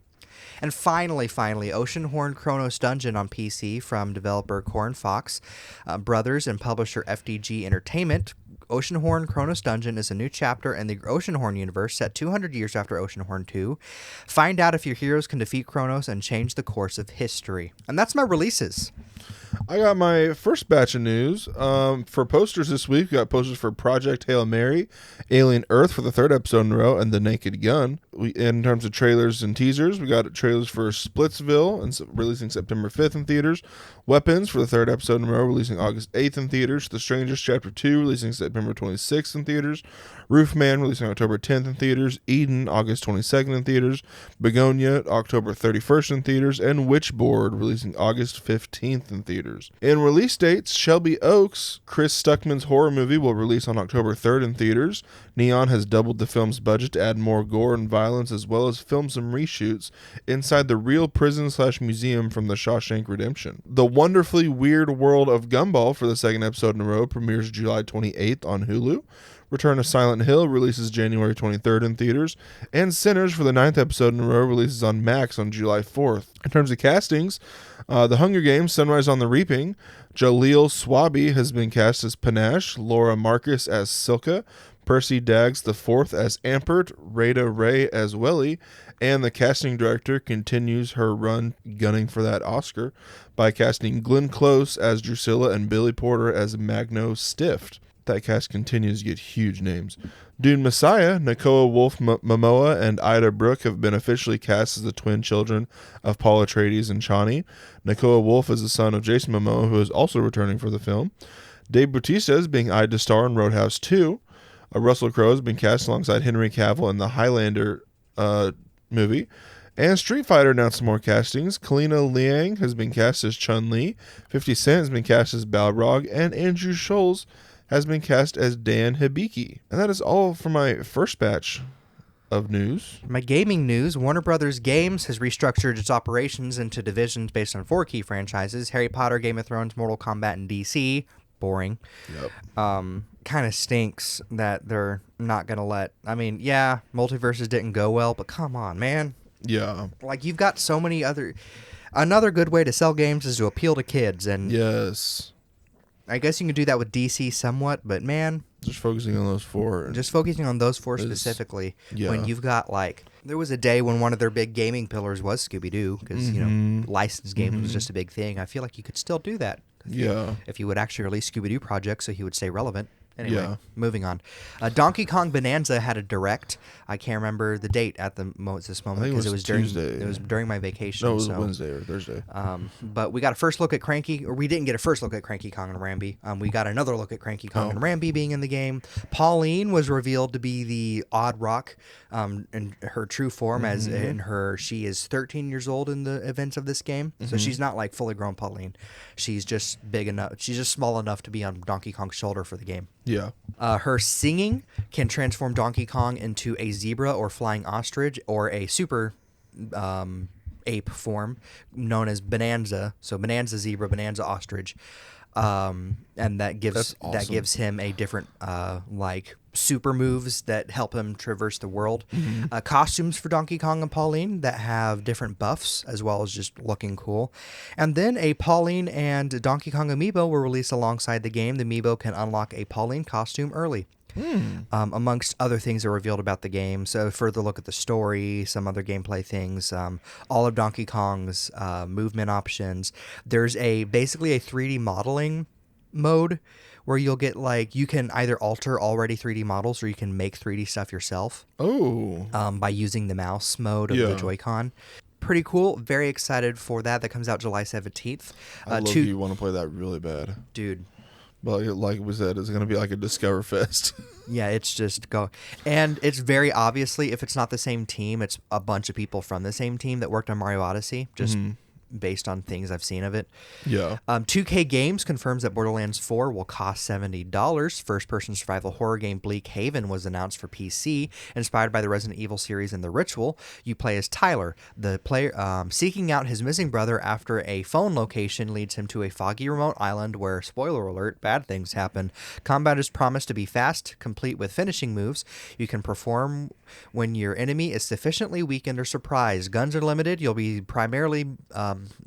And finally, Oceanhorn Chronos Dungeon on PC from developer Corn Fox Brothers and publisher FDG Entertainment. Oceanhorn Chronos Dungeon is a new chapter in the Oceanhorn universe set 200 years after Oceanhorn 2. Find out if your heroes can defeat Chronos and change the course of history. And that's my releases. I got my first batch of news. For posters this week, we got posters for Project Hail Mary, Alien Earth for the third episode in a row, and The Naked Gun. In terms of trailers and teasers, we got trailers for Splitsville, and releasing September 5th in theaters. Weapons for the third episode in a row, releasing August 8th in theaters. The Strangers Chapter 2, releasing September 26th in theaters. Roofman, releasing October 10th in theaters. Eden, August 22nd in theaters. Begonia, October 31st in theaters. And Witchboard, releasing August 15th in theaters. In release dates, Shelby Oaks, Chris Stuckman's horror movie, will release on October 3rd in theaters. Neon has doubled the film's budget to add more gore and violence, as well as film some reshoots inside the real prison/museum from The Shawshank Redemption. The Wonderfully Weird World of Gumball for the second episode in a row premieres July 28th on Hulu. Return of Silent Hill releases January 23rd in theaters, and Sinners for the 9th episode in a row releases on Max on July 4th. In terms of castings, The Hunger Games, Sunrise on the Reaping, Jaleel Swabi has been cast as Panache, Laura Marcus as Silka, Percy Daggs IV as Ampert, Rada Ray as Welly, and the casting director continues her run gunning for that Oscar by casting Glenn Close as Drusilla and Billy Porter as Magno Stift. That cast continues to get huge names. Dune Messiah, Nakoa Wolf Momoa, and Ida Brooke have been officially cast as the twin children of Paul Atreides and Chani. Nakoa Wolf is the son of Jason Momoa, who is also returning for the film. Dave Bautista is being eyed to star in Roadhouse 2. Russell Crowe has been cast alongside Henry Cavill in the Highlander movie. And Street Fighter announced some more castings. Kalina Liang has been cast as Chun-Li. 50 Cent has been cast as Balrog. And Andrew Scholes has been cast as Dan Hibiki. And that is all for my first batch of news. My gaming news, Warner Brothers Games has restructured its operations into divisions based on 4 key franchises: Harry Potter, Game of Thrones, Mortal Kombat, and DC. Boring. Yep. Kind of stinks that they're not going to let... I mean, yeah, Multiverses didn't go well, but come on, man. Yeah. Like, you've got so many other... Another good way to sell games is to appeal to kids, and... Yes. I guess you can do that with DC somewhat, but man... Just focusing on those 4. Just focusing on those 4 specifically. Yeah. When you've got, like... There was a day when one of their big gaming pillars was Scooby-Doo, because, you know, licensed games was just a big thing. I feel like you could still do that. If you would actually release Scooby-Doo projects so he would stay relevant. Anyway, moving on. Donkey Kong Bonanza had a direct. I can't remember the date at this moment because it was during Tuesday. It was during my vacation. No, it was Wednesday or Thursday. But we got a first look at Cranky, or we didn't get a first look at Cranky Kong and Rambi. We got another look at Cranky Kong and Rambi being in the game. Pauline was revealed to be the Odd Rock in her true form, as in her. She is 13 years old in the events of this game, so she's not like fully grown Pauline. She's just big enough. She's just small enough to be on Donkey Kong's shoulder for the game. Yeah. Her singing can transform Donkey Kong into a zebra or flying ostrich or a super ape form known as Bonanza. So Bonanza zebra, Bonanza ostrich. And that gives him a different like super moves that help him traverse the world. Costumes for Donkey Kong and Pauline that have different buffs as well as just looking cool. And then a Pauline and Donkey Kong amiibo were released alongside the game. The amiibo can unlock a Pauline costume early. Amongst other things that were revealed about the game. So further look at the story, some other gameplay things, all of Donkey Kong's movement options. There's basically a 3D modeling mode where you'll get like, you can either alter already 3D models or you can make 3D stuff yourself Oh. by using the mouse mode of the Yeah. Joy-Con. Pretty cool. Very excited for that. That comes out July 17th. I love you want to play that really bad. Dude. But like we said, it's going to be like a Discover Fest. Yeah, it's just go. And it's very obviously, if it's not the same team, it's a bunch of people from the same team that worked on Mario Odyssey, just based on things I've seen of it. Yeah. 2K Games confirms that Borderlands 4 will cost $70. First-person survival horror game Bleak Haven was announced for PC, inspired by the Resident Evil series and The Ritual. You play as Tyler, the player seeking out his missing brother after a phone location leads him to a foggy remote island where, spoiler alert, bad things happen. Combat is promised to be fast, complete with finishing moves. You can perform when your enemy is sufficiently weakened or surprised. Guns are limited. You'll be primarily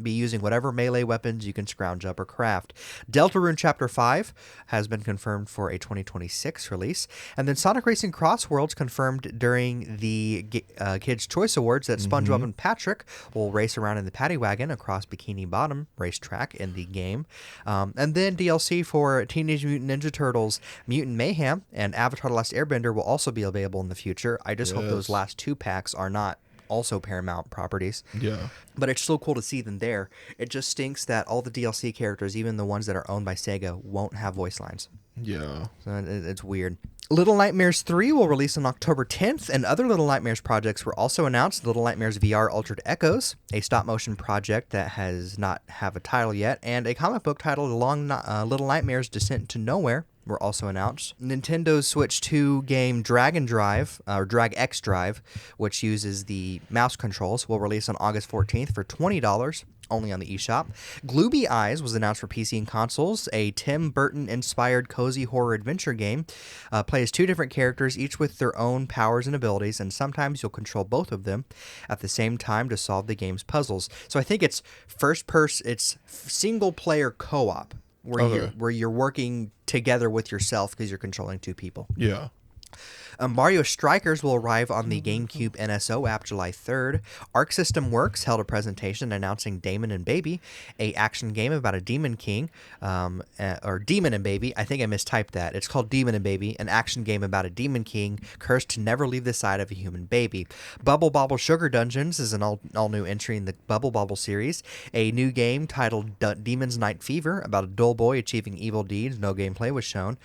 be using whatever melee weapons you can scrounge up or craft. Deltarune Chapter 5 has been confirmed for a 2026 release. And then Sonic Racing Cross Worlds confirmed during the Kids' Choice Awards that SpongeBob and Patrick will race around in the paddy wagon across Bikini Bottom racetrack in the game. And then DLC for Teenage Mutant Ninja Turtles, Mutant Mayhem, and Avatar The Last Airbender will also be available in the future. I just hope those last 2 packs are not also Paramount properties. Yeah. But it's so cool to see them there. It just stinks that all the DLC characters, even the ones that are owned by Sega, won't have voice lines. Yeah. So it's weird. Little Nightmares 3 will release on October 10th, and other Little Nightmares projects were also announced. Little Nightmares VR Altered Echoes, a stop-motion project that has not have a title yet, and a comic book titled Little Nightmares Descent to Nowhere were also announced. Nintendo's Switch 2 game Drag X Drive, which uses the mouse controls, will release on August 14th for $20. Only on the eShop. Glooby Eyes was announced for PC and consoles, a Tim Burton-inspired cozy horror adventure game. Plays 2 different characters, each with their own powers and abilities, and sometimes you'll control both of them at the same time to solve the game's puzzles. So I think it's it's single-player co-op, where you're working together with yourself because you're controlling 2 people. Yeah. Mario Strikers will arrive on the GameCube NSO app July 3rd. Arc System Works held a presentation announcing Damon and Baby, a action game about a Demon King, or Demon and Baby. I think I mistyped that. It's called Demon and Baby, an action game about a Demon King cursed to never leave the side of a human baby. Bubble Bobble Sugar Dungeons is an all-new entry in the Bubble Bobble series. A new game titled Demon's Night Fever about a dull boy achieving evil deeds. No gameplay was shown.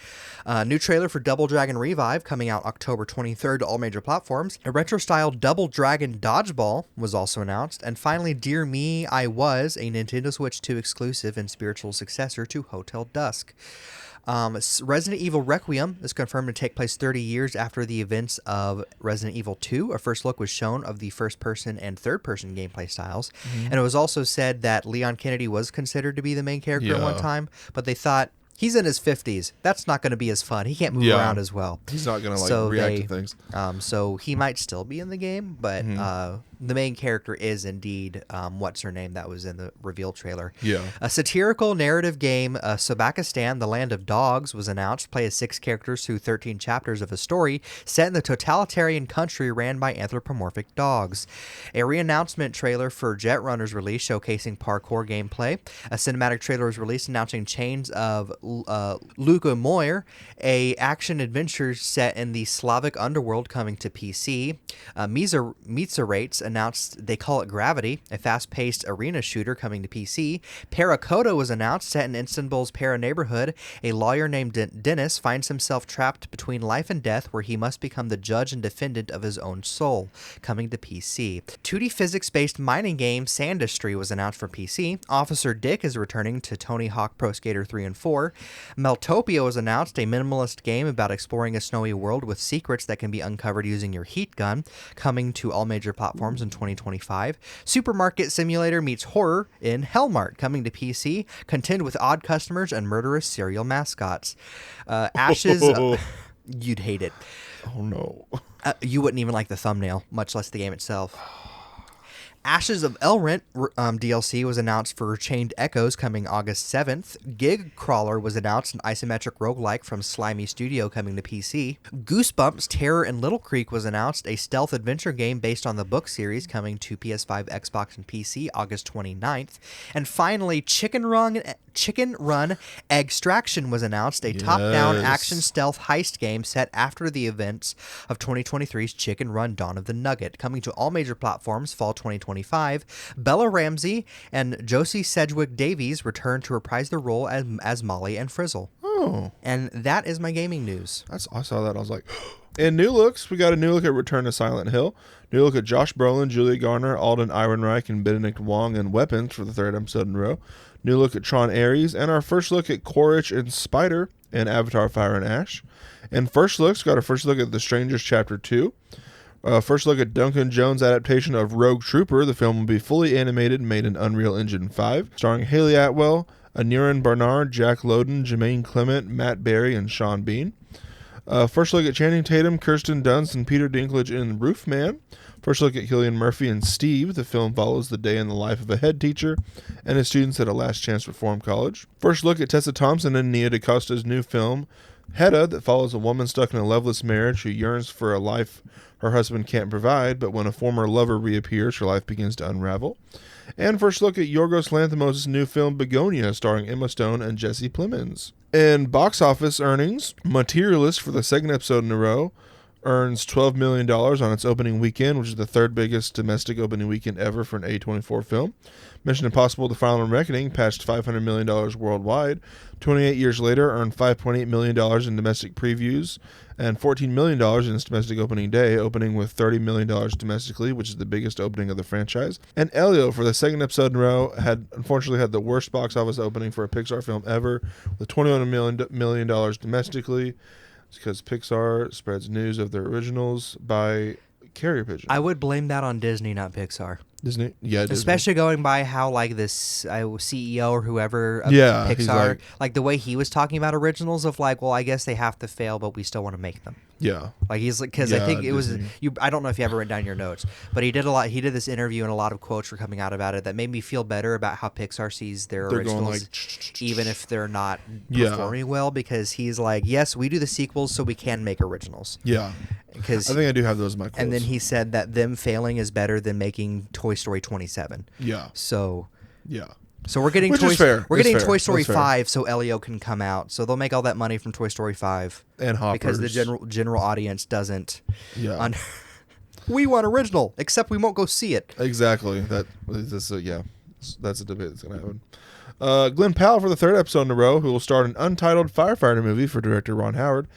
New trailer for Double Dragon Revive coming out October 23rd to all major platforms. A retro-style Double Dragon Dodgeball was also announced. And finally, Dear Me, I Was, a Nintendo Switch 2 exclusive and spiritual successor to Hotel Dusk. Resident Evil Requiem is confirmed to take place 30 years after the events of Resident Evil 2. A first look was shown of the first-person and third-person gameplay styles. And it was also said that Leon Kennedy was considered to be the main character at one time, but they thought, he's in his 50s. That's not going to be as fun. He can't move around as well. He's not going to react to things. So he might still be in the game, but the main character is indeed what's her name that was in the reveal trailer. Yeah. A satirical narrative game, Sabakistan, The Land of Dogs, was announced. Play as 6 characters through 13 chapters of a story set in the totalitarian country ran by anthropomorphic dogs. A re-announcement trailer for Jet Runner's release showcasing parkour gameplay. A cinematic trailer was released announcing Chains of Luka Moir, a action-adventure set in the Slavic underworld coming to PC. Mizarates announced They Call It Gravity, a fast-paced arena shooter coming to PC. Paracoda was announced, set in Istanbul's Para neighborhood. A lawyer named Dennis finds himself trapped between life and death, where he must become the judge and defendant of his own soul, coming to PC. 2D physics-based mining game Sandustry was announced for PC. Officer Dick is returning to Tony Hawk Pro Skater 3 and 4. Meltopia was announced, a minimalist game about exploring a snowy world with secrets that can be uncovered using your heat gun, coming to all major platforms in 2025. Supermarket Simulator meets horror in Hellmart, coming to PC. Contend with odd customers and murderous cereal mascots. Ashes... you'd hate it. Oh, no. You wouldn't even like the thumbnail, much less the game itself. Ashes of Elrond DLC was announced for Chained Echoes coming August 7th. Gig Crawler was announced, an isometric roguelike from Slimy Studio coming to PC. Goosebumps Terror in Little Creek was announced, a stealth adventure game based on the book series coming to PS5, Xbox, and PC August 29th. And finally, Chicken Run Extraction was announced, a top-down action stealth heist game set after the events of 2023's Chicken Run Dawn of the Nugget, coming to all major platforms fall 2025. Bella Ramsey and Josie Sedgwick Davies return to reprise their role as Molly and Frizzle. Oh. And that is my gaming news. I saw that. I was like, in new looks, we got a new look at Return to Silent Hill. New look at Josh Brolin, Julia Garner, Alden Ehrenreich, and Benedict Wong and Weapons for the third episode in a row. New look at Tron Ares. And our first look at Quaritch and Spider in Avatar Fire and Ash. And first looks, got a first look at The Strangers Chapter 2. First look at Duncan Jones' adaptation of Rogue Trooper. The film will be fully animated and made in Unreal Engine 5. Starring Haley Atwell, Aniran Barnard, Jack Lowden, Jermaine Clement, Matt Berry, and Sean Bean. First look at Channing Tatum, Kirsten Dunst, and Peter Dinklage in Roofman. First look at Cillian Murphy and Steve. The film follows the day in the life of a head teacher and his students at a last chance reform college. First look at Tessa Thompson and Nia DaCosta's new film, Hedda, that follows a woman stuck in a loveless marriage who yearns for a life her husband can't provide, but when a former lover reappears, her life begins to unravel. And first look at Yorgos Lanthimos' new film, Begonia, starring Emma Stone and Jesse Plemons. In box office earnings, Materialist, for the second episode in a row, earns $12 million on its opening weekend, which is the third biggest domestic opening weekend ever for an A24 film. Mission Impossible: The Final Reckoning patched $500 million worldwide. 28 years later, earned $5.8 million in domestic previews and $14 million in its domestic opening day, opening with $30 million domestically, which is the biggest opening of the franchise. And Elio, for the second episode in a row, unfortunately had the worst box office opening for a Pixar film ever, with $21 million domestically. It's because Pixar spreads news of their originals by carrier pigeon. I would blame that on Disney, not Pixar. Disney? Yeah, Disney. Especially going by how, like, this CEO or whoever of Yeah, he's Pixar, like the way he was talking about originals of, like, well, I guess they have to fail, but we still want to make them. Yeah. Like, he's like, because Yeah, I think it was, Disney. I don't know if you ever wrote down your notes, but he did this interview and a lot of quotes were coming out about it that made me feel better about how Pixar sees their They're originals, going like, even if they're not Yeah. performing well, because he's like, yes, we do the sequels so we can make originals. Yeah. Because I think I do have those in my quotes. and then he said that them failing is better than making Toy Story 27. Yeah. So Yeah. we're getting Which is fair. We're It's getting fair. Toy Story That's fair. 5 so Elio can come out. So they'll make all that money from Toy Story 5 And Hoppers. because the general audience doesn't. Yeah. We want original, except we won't go see it. Exactly. That's a debate that's going to happen. Glenn Powell for the third episode in a row, who will star in an untitled firefighter movie for director Ron Howard.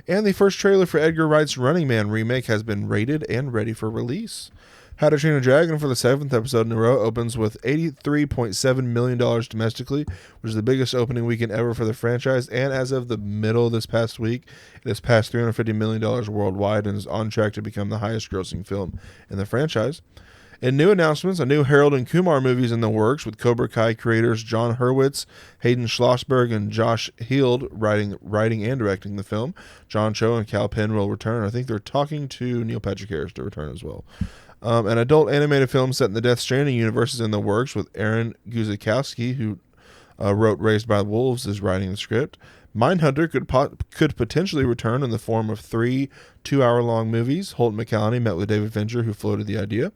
And the first trailer for Edgar Wright's Running Man remake has been rated and ready for release. How to Train a Dragon for the seventh episode in a row opens with $83.7 million domestically, which is the biggest opening weekend ever for the franchise. And as of the middle of this past week, it has passed $350 million worldwide and is on track to become the highest grossing film in the franchise. In new announcements, a new Harold and Kumar movie is in the works, with Cobra Kai creators John Hurwitz, Hayden Schlossberg, and Josh Heald writing and directing the film. John Cho and Cal Penn will return. I think they're talking to Neil Patrick Harris to return as well. An adult animated film set in the Death Stranding universe is in the works, with Aaron Guzikowski, who wrote Raised by Wolves, is writing the script. Mindhunter could potentially return in the form of 3 2-hour-long movies. Holt McCallany met with David Fincher, who floated the idea.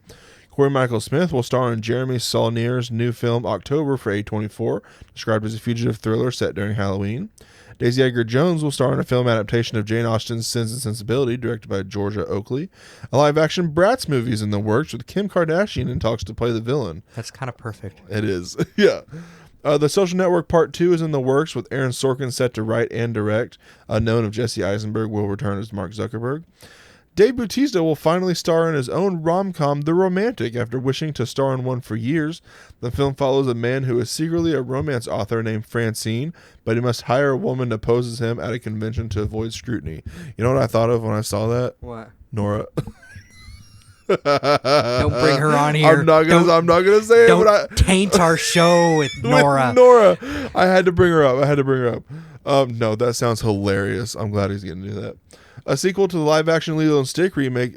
Corey Michael Smith will star in Jeremy Saulnier's new film October for A24, described as a fugitive thriller set during Halloween. Daisy Edgar Jones will star in a film adaptation of Jane Austen's Sense and Sensibility, directed by Georgia Oakley. A live-action Bratz movie is in the works, with Kim Kardashian in talks to play the villain. That's kind of perfect. It is, yeah. The Social Network Part 2 is in the works, with Aaron Sorkin set to write and direct. Unknown if Jesse Eisenberg will return as Mark Zuckerberg. Dave Bautista will finally star in his own rom-com, The Romantic, after wishing to star in one for years. The film follows a man who is secretly a romance author named Francine, but he must hire a woman to pose as him at a convention to avoid scrutiny. You know what I thought of when I saw that? What? Nora. Don't bring her on here. I'm not gonna say it. Don't But taint our show with Nora. With Nora. I had to bring her up. No, that sounds hilarious. I'm glad he's getting to do that. A sequel to the live-action Lilo and Stitch remake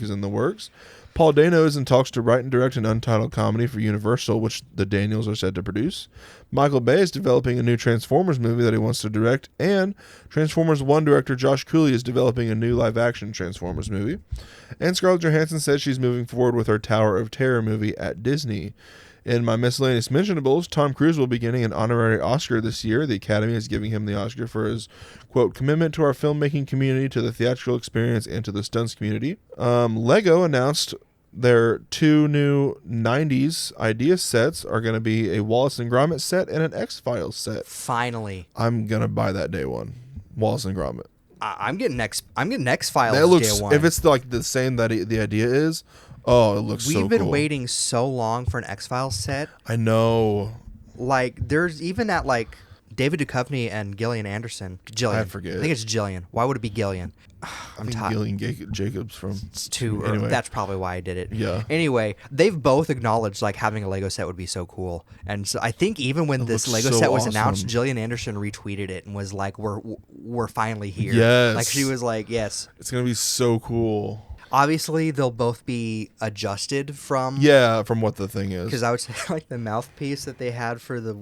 is in the works. Paul Dano is in talks to write and direct an untitled comedy for Universal, which the Daniels are said to produce. Michael Bay is developing a new Transformers movie that he wants to direct, and Transformers 1 director Josh Cooley is developing a new live-action Transformers movie. And Scarlett Johansson says she's moving forward with her Tower of Terror movie at Disney. In my miscellaneous mentionables, Tom Cruise will be getting an honorary Oscar this year. The Academy is giving him the Oscar for his, quote, commitment to our filmmaking community, to the theatrical experience, and to the stunts community. Lego announced their 2 new 90s idea sets are going to be a Wallace and Gromit set and an X-Files set. Finally. I'm going to buy that day one. Wallace and Gromit. I'm getting X-Files That looks, day one. if it's like the same that the idea is, oh, it looks so cool. We've been waiting so long for an X-Files set. I know. Like, there's even at, like, David Duchovny and Gillian Anderson. Gillian. I forget. I think it's Gillian. Why would it be Gillian? I'm tired. Gillian Jacobs from... It's too anyway. That's probably why I did it. Yeah. Anyway, they've both acknowledged, like, having a Lego set would be so cool. And so I think even when this Lego set was announced, Gillian Anderson retweeted it and was like, we're finally here. Yes. Like, she was like, yes. It's going to be so cool. Obviously, they'll both be adjusted from... Yeah, from what the thing is. Because I would say, like, the mouthpiece that they had for the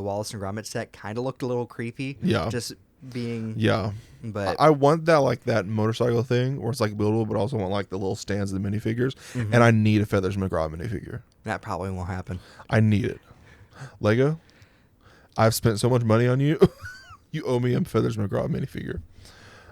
Wallace and Gromit set kind of looked a little creepy. Yeah. Just being... Yeah. But I want that motorcycle thing where it's like buildable, but also want like the little stands of the minifigures. Mm-hmm. And I need a Feathers McGraw minifigure. That probably won't happen. I need it. Lego, I've spent so much money on you. You owe me a Feathers McGraw minifigure.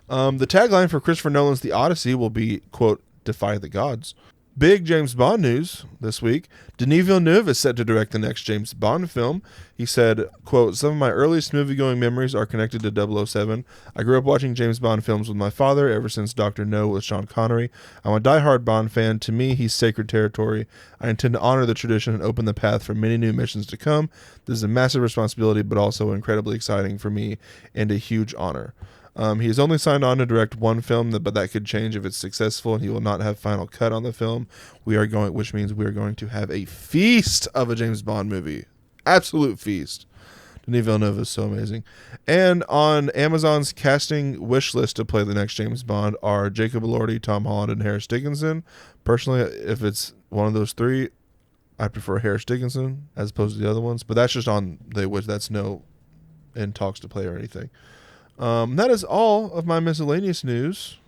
The tagline for Christopher Nolan's The Odyssey will be, quote, defy the gods. Big James Bond news this week. Denis Villeneuve is set to direct the next James Bond film. He said, quote, some of my earliest movie-going memories are connected to 007. I grew up watching James Bond films with my father ever since Dr. No with Sean Connery. I'm a diehard Bond fan. To me, he's sacred territory. I intend to honor the tradition and open the path for many new missions to come. This is a massive responsibility, but also incredibly exciting for me and a huge honor. He has only signed on to direct one film, but that could change if it's successful, and he will not have final cut on the film. Which means we are going to have a feast of a James Bond movie. Absolute feast. Denis Villeneuve is so amazing. And on Amazon's casting wish list to play the next James Bond are Jacob Elordi, Tom Holland, and Harris Dickinson. Personally, if it's one of those three, I prefer Harris Dickinson as opposed to the other ones. But that's just on that's no in talks to play or anything. That is all of my miscellaneous news.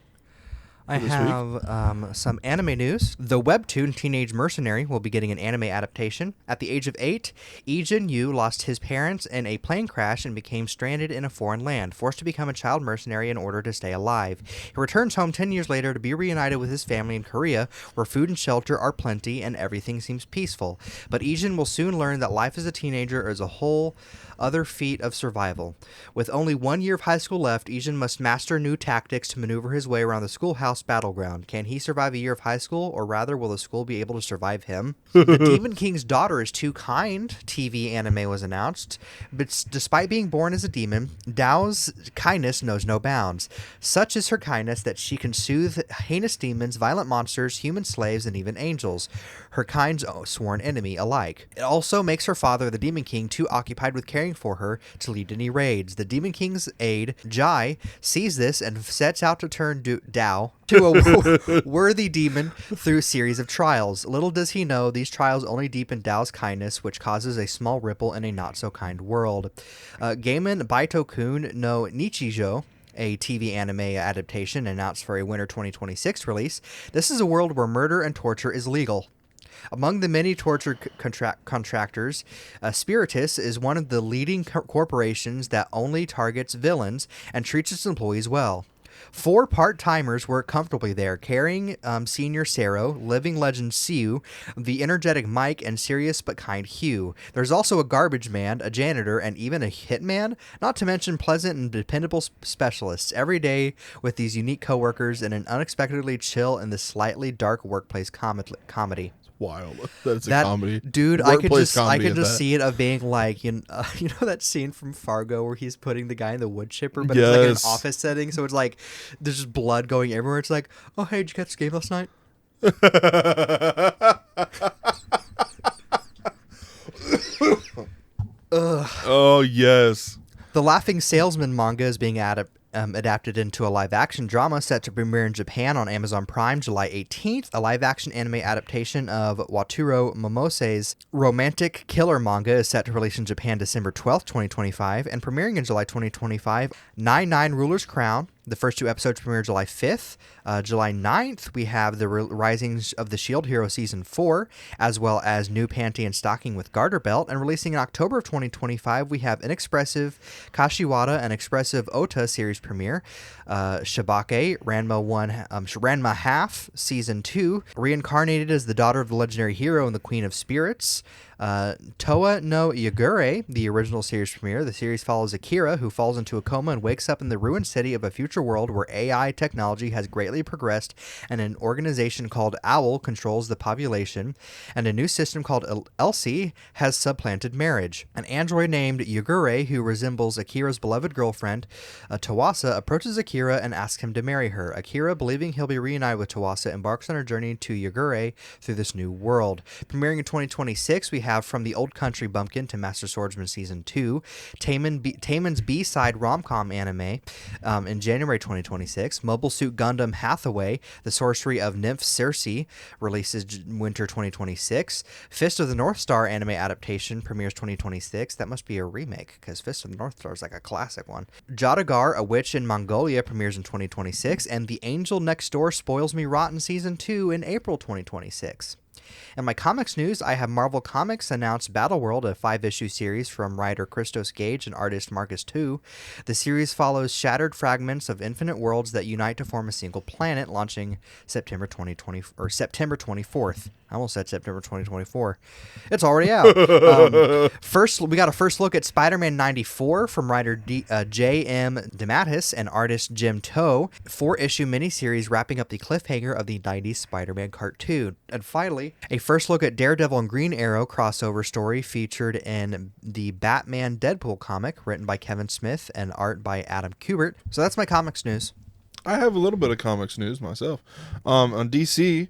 I have some anime news. The webtoon Teenage Mercenary will be getting an anime adaptation. At the age of 8, Lee Jin-yu lost his parents in a plane crash and became stranded in a foreign land, forced to become a child mercenary in order to stay alive. He returns home 10 years later to be reunited with his family in Korea, where food and shelter are plenty and everything seems peaceful. But Ijin will soon learn that life as a teenager is a whole other feat of survival. With only 1 year of high school left, Ijin must master new tactics to maneuver his way around the schoolhouse battleground. Can he survive a year of high school, or rather will the school be able to survive him? The Demon King's Daughter is Too Kind TV anime was announced, but despite being born as a demon, Dao's kindness knows no bounds. Such is her kindness that she can soothe heinous demons, violent monsters, human slaves, and even angels, her kind's sworn enemy alike. It also makes her father, the Demon King, too occupied with caring for her to lead any raids. The Demon King's aide, Jai, sees this and sets out to turn Dao to a worthy demon through a series of trials. Little does he know, these trials only deepen Dao's kindness, which causes a small ripple in a not-so-kind world. Gaiman Baito-kun no Nichijou, a TV anime adaptation announced for a winter 2026 release. This is a world where murder and torture is legal. Among the many torture contractors, Spiritus is one of the leading corporations that only targets villains and treats its employees well. 4 part-timers work comfortably there, carrying Senior Sero, living legend Siu, the energetic Mike, and serious but kind Hugh. There's also a garbage man, a janitor, and even a hitman, not to mention pleasant and dependable specialists, every day with these unique coworkers in an unexpectedly chill and the slightly dark workplace comedy. Wild. That's a comedy. Dude, I could just see it of being like, you know that scene from Fargo where he's putting the guy in the wood chipper, but it's like in an office setting, so it's like there's just blood going everywhere. It's like, oh hey, did you catch the game last night? Oh yes. The Laughing Salesman manga is being adapted into a live-action drama set to premiere in Japan on Amazon Prime July 18th. A live-action anime adaptation of Wataru Momose's romantic killer manga is set to release in Japan December 12th, 2025, and premiering in July 2025. 99 Ruler's Crown. The first 2 episodes premiere July 5th. July 9th, we have the Risings of the Shield Hero Season 4, as well as New Panty and Stocking with Garter Belt. And releasing in October of 2025, we have Inexpressive Kashiwada and Expressive Ota series premiere. Shabake, Ranma Half, Season 2, reincarnated as the daughter of the legendary hero and the Queen of Spirits. Toa no Yagure, the original series premiere. The series follows Akira, who falls into a coma and wakes up in the ruined city of a future world where AI technology has greatly progressed and an organization called OWL controls the population, and a new system called Elsie has supplanted marriage. An android named Yagure, who resembles Akira's beloved girlfriend, Tawasa, approaches Akira and asks him to marry her. Akira, believing he'll be reunited with Tawasa, embarks on her journey to Yagure through this new world. Premiering in 2026, we have From the Old Country Bumpkin to Master Swordsman Season 2, Taemin's B-side rom-com anime in January 2026. Mobile Suit Gundam Hathaway, The Sorcery of Nymph Circe, releases winter 2026. Fist of the North Star anime adaptation premieres 2026. That must be a remake, because Fist of the North Star is like a classic one. Jadagar, A Witch in Mongolia, premieres in 2026. And The Angel Next Door Spoils Me Rotten Season 2 in April 2026. In my comics news, I have Marvel Comics announced Battleworld, a 5-issue series from writer Christos Gage and artist Marcus Tu. The series follows shattered fragments of infinite worlds that unite to form a single planet, launching September 24th. I almost said September 2024. It's already out. We got a first look at Spider-Man 94 from writer J.M. DeMatteis and artist Jim Toe. 4-issue miniseries wrapping up the cliffhanger of the 90s Spider-Man cartoon. And finally, a first look at Daredevil and Green Arrow crossover story featured in the Batman Deadpool comic, written by Kevin Smith and art by Adam Kubert. So that's my comics news. I have a little bit of comics news myself. On DC,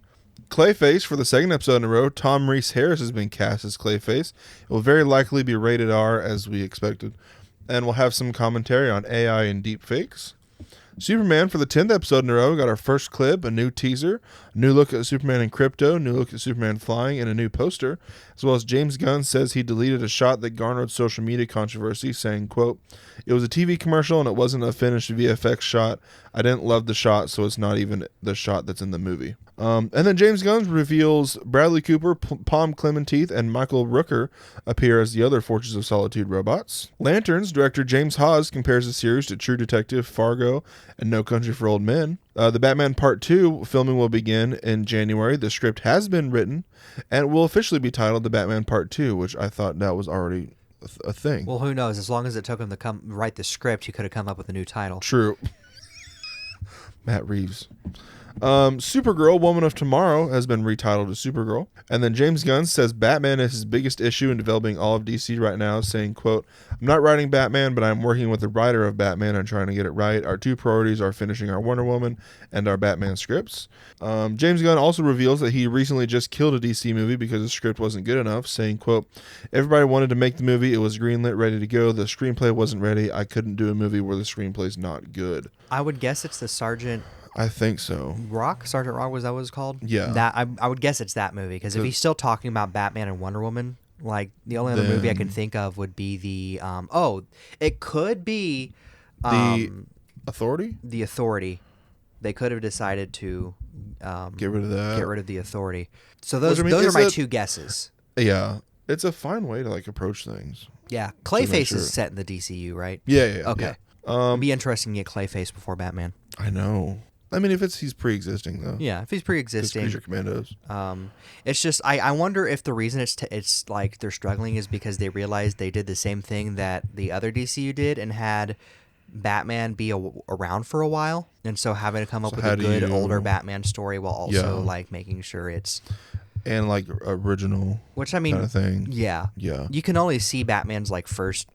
Clayface, for the second episode in a row, Tom Reese Harris has been cast as Clayface. It will very likely be rated R, as we expected, and we'll have some commentary on AI and deepfakes. Superman, for the 10th episode in a row, got our first clip, a new teaser, a new look at Superman in Crypto, new look at Superman flying, and a new poster, as well as James Gunn says he deleted a shot that garnered social media controversy, saying, quote, "It was a TV commercial and it wasn't a finished VFX shot. I didn't love the shot, so it's not even the shot that's in the movie." And then James Gunn reveals Bradley Cooper, Palm Clementeith, and Michael Rooker appear as the other Fortress of Solitude robots. Lanterns, director James Hawes compares the series to True Detective, Fargo, and No Country for Old Men. The Batman Part 2 filming will begin in January. The script has been written and will officially be titled The Batman Part 2, which I thought that was already a thing. Well, who knows? As long as it took him to write the script, he could have come up with a new title. True. Matt Reeves. Supergirl, Woman of Tomorrow, has been retitled as Supergirl. And then James Gunn says Batman is his biggest issue in developing all of DC right now, saying, quote, "I'm not writing Batman, but I'm working with the writer of Batman and trying to get it right. Our two priorities are finishing our Wonder Woman and our Batman scripts." James Gunn also reveals that he recently just killed a DC movie because the script wasn't good enough, saying, quote, "Everybody wanted to make the movie. It was greenlit, ready to go. The screenplay wasn't ready. I couldn't do a movie where the screenplay's not good." I would guess it's the Sergeant I think so. Sergeant Rock, was that what it's called? Yeah. That I would guess it's that movie, because if he's still talking about Batman and Wonder Woman, like the only other movie I can think of would be the it could be the Authority. The Authority. They could have decided to get rid of that. Get rid of the Authority. So those are my two guesses. Yeah, it's a fine way to approach things. Yeah, Clayface is set in the DCU, right? Yeah. Okay. Yeah. It'd be interesting to get Clayface before Batman. I know. I mean, he's pre-existing though. Yeah, if he's pre-existing. Creature Commandos. It's just I wonder if the reason it's like they're struggling is because they realized they did the same thing that the other DCU did and had Batman be around for a while, and so having to come up with a good older Batman story while also making sure it's and original, which I mean, kind of thing. Yeah. You can only see Batman's first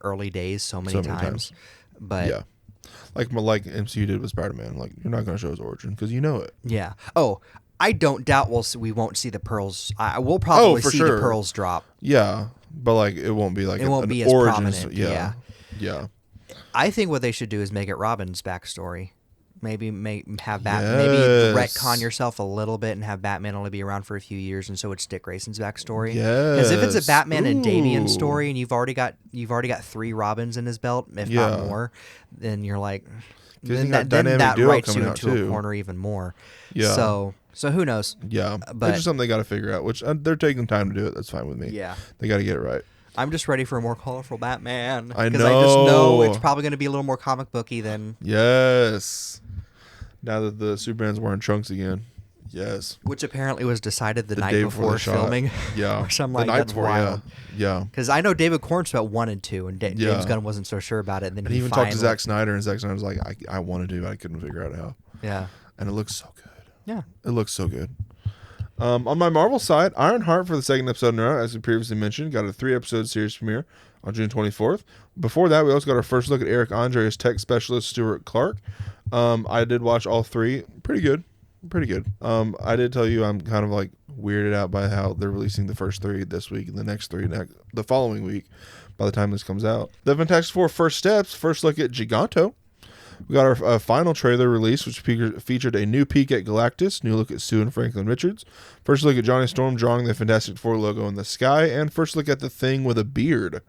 early days so many times, but yeah. Like MCU did with Spider-Man. You're not going to show his origin because you know it. Yeah. Oh, I don't doubt we won't see the pearls. We'll probably see the pearls drop. Yeah, but it won't be it won't be as origin. prominent. Yeah. I think what they should do is make it Robin's backstory. Maybe have Batman. Yes. Maybe retcon yourself a little bit and have Batman only be around for a few years, and so it's Dick Grayson's backstory. Because if it's a Batman and Damian story, and you've already got 3 Robins in his belt, if not more, then you're like, then that writes you into a corner even more. Yeah. So who knows? Yeah, but it's just something they got to figure out. Which they're taking time to do it. That's fine with me. Yeah, they got to get it right. I'm just ready for a more colorful Batman. I know. Because I just know it's probably going to be a little more comic booky than. Yes. Now that the Superman's wearing trunks again. Yes. Which apparently was decided the night before filming. Yeah. Or something like that's before, wild. Yeah. Because I know David Korn spent 1 and 2, and James Gunn wasn't so sure about it. And then he even talked to Zack Snyder, and Zack Snyder was like, I want to do it. I couldn't figure out how. Yeah. And it looks so good. Yeah. It looks so good. On my Marvel side, Ironheart for the 2nd episode in a row, as we previously mentioned, got a 3-episode series premiere on June 24th. Before that, we also got our first look at Eric Andre as tech specialist Stuart Clark. I did watch all 3. Pretty good. I did tell you I'm kind of like weirded out by how they're releasing the first 3 this week and the next 3 the following week by the time this comes out. The Fantastic Four First Steps, first look at Giganto. We got our final trailer release, which featured a new peek at Galactus, new look at Sue and Franklin Richards, first look at Johnny Storm drawing the Fantastic Four logo in the sky, and first look at the Thing with a beard.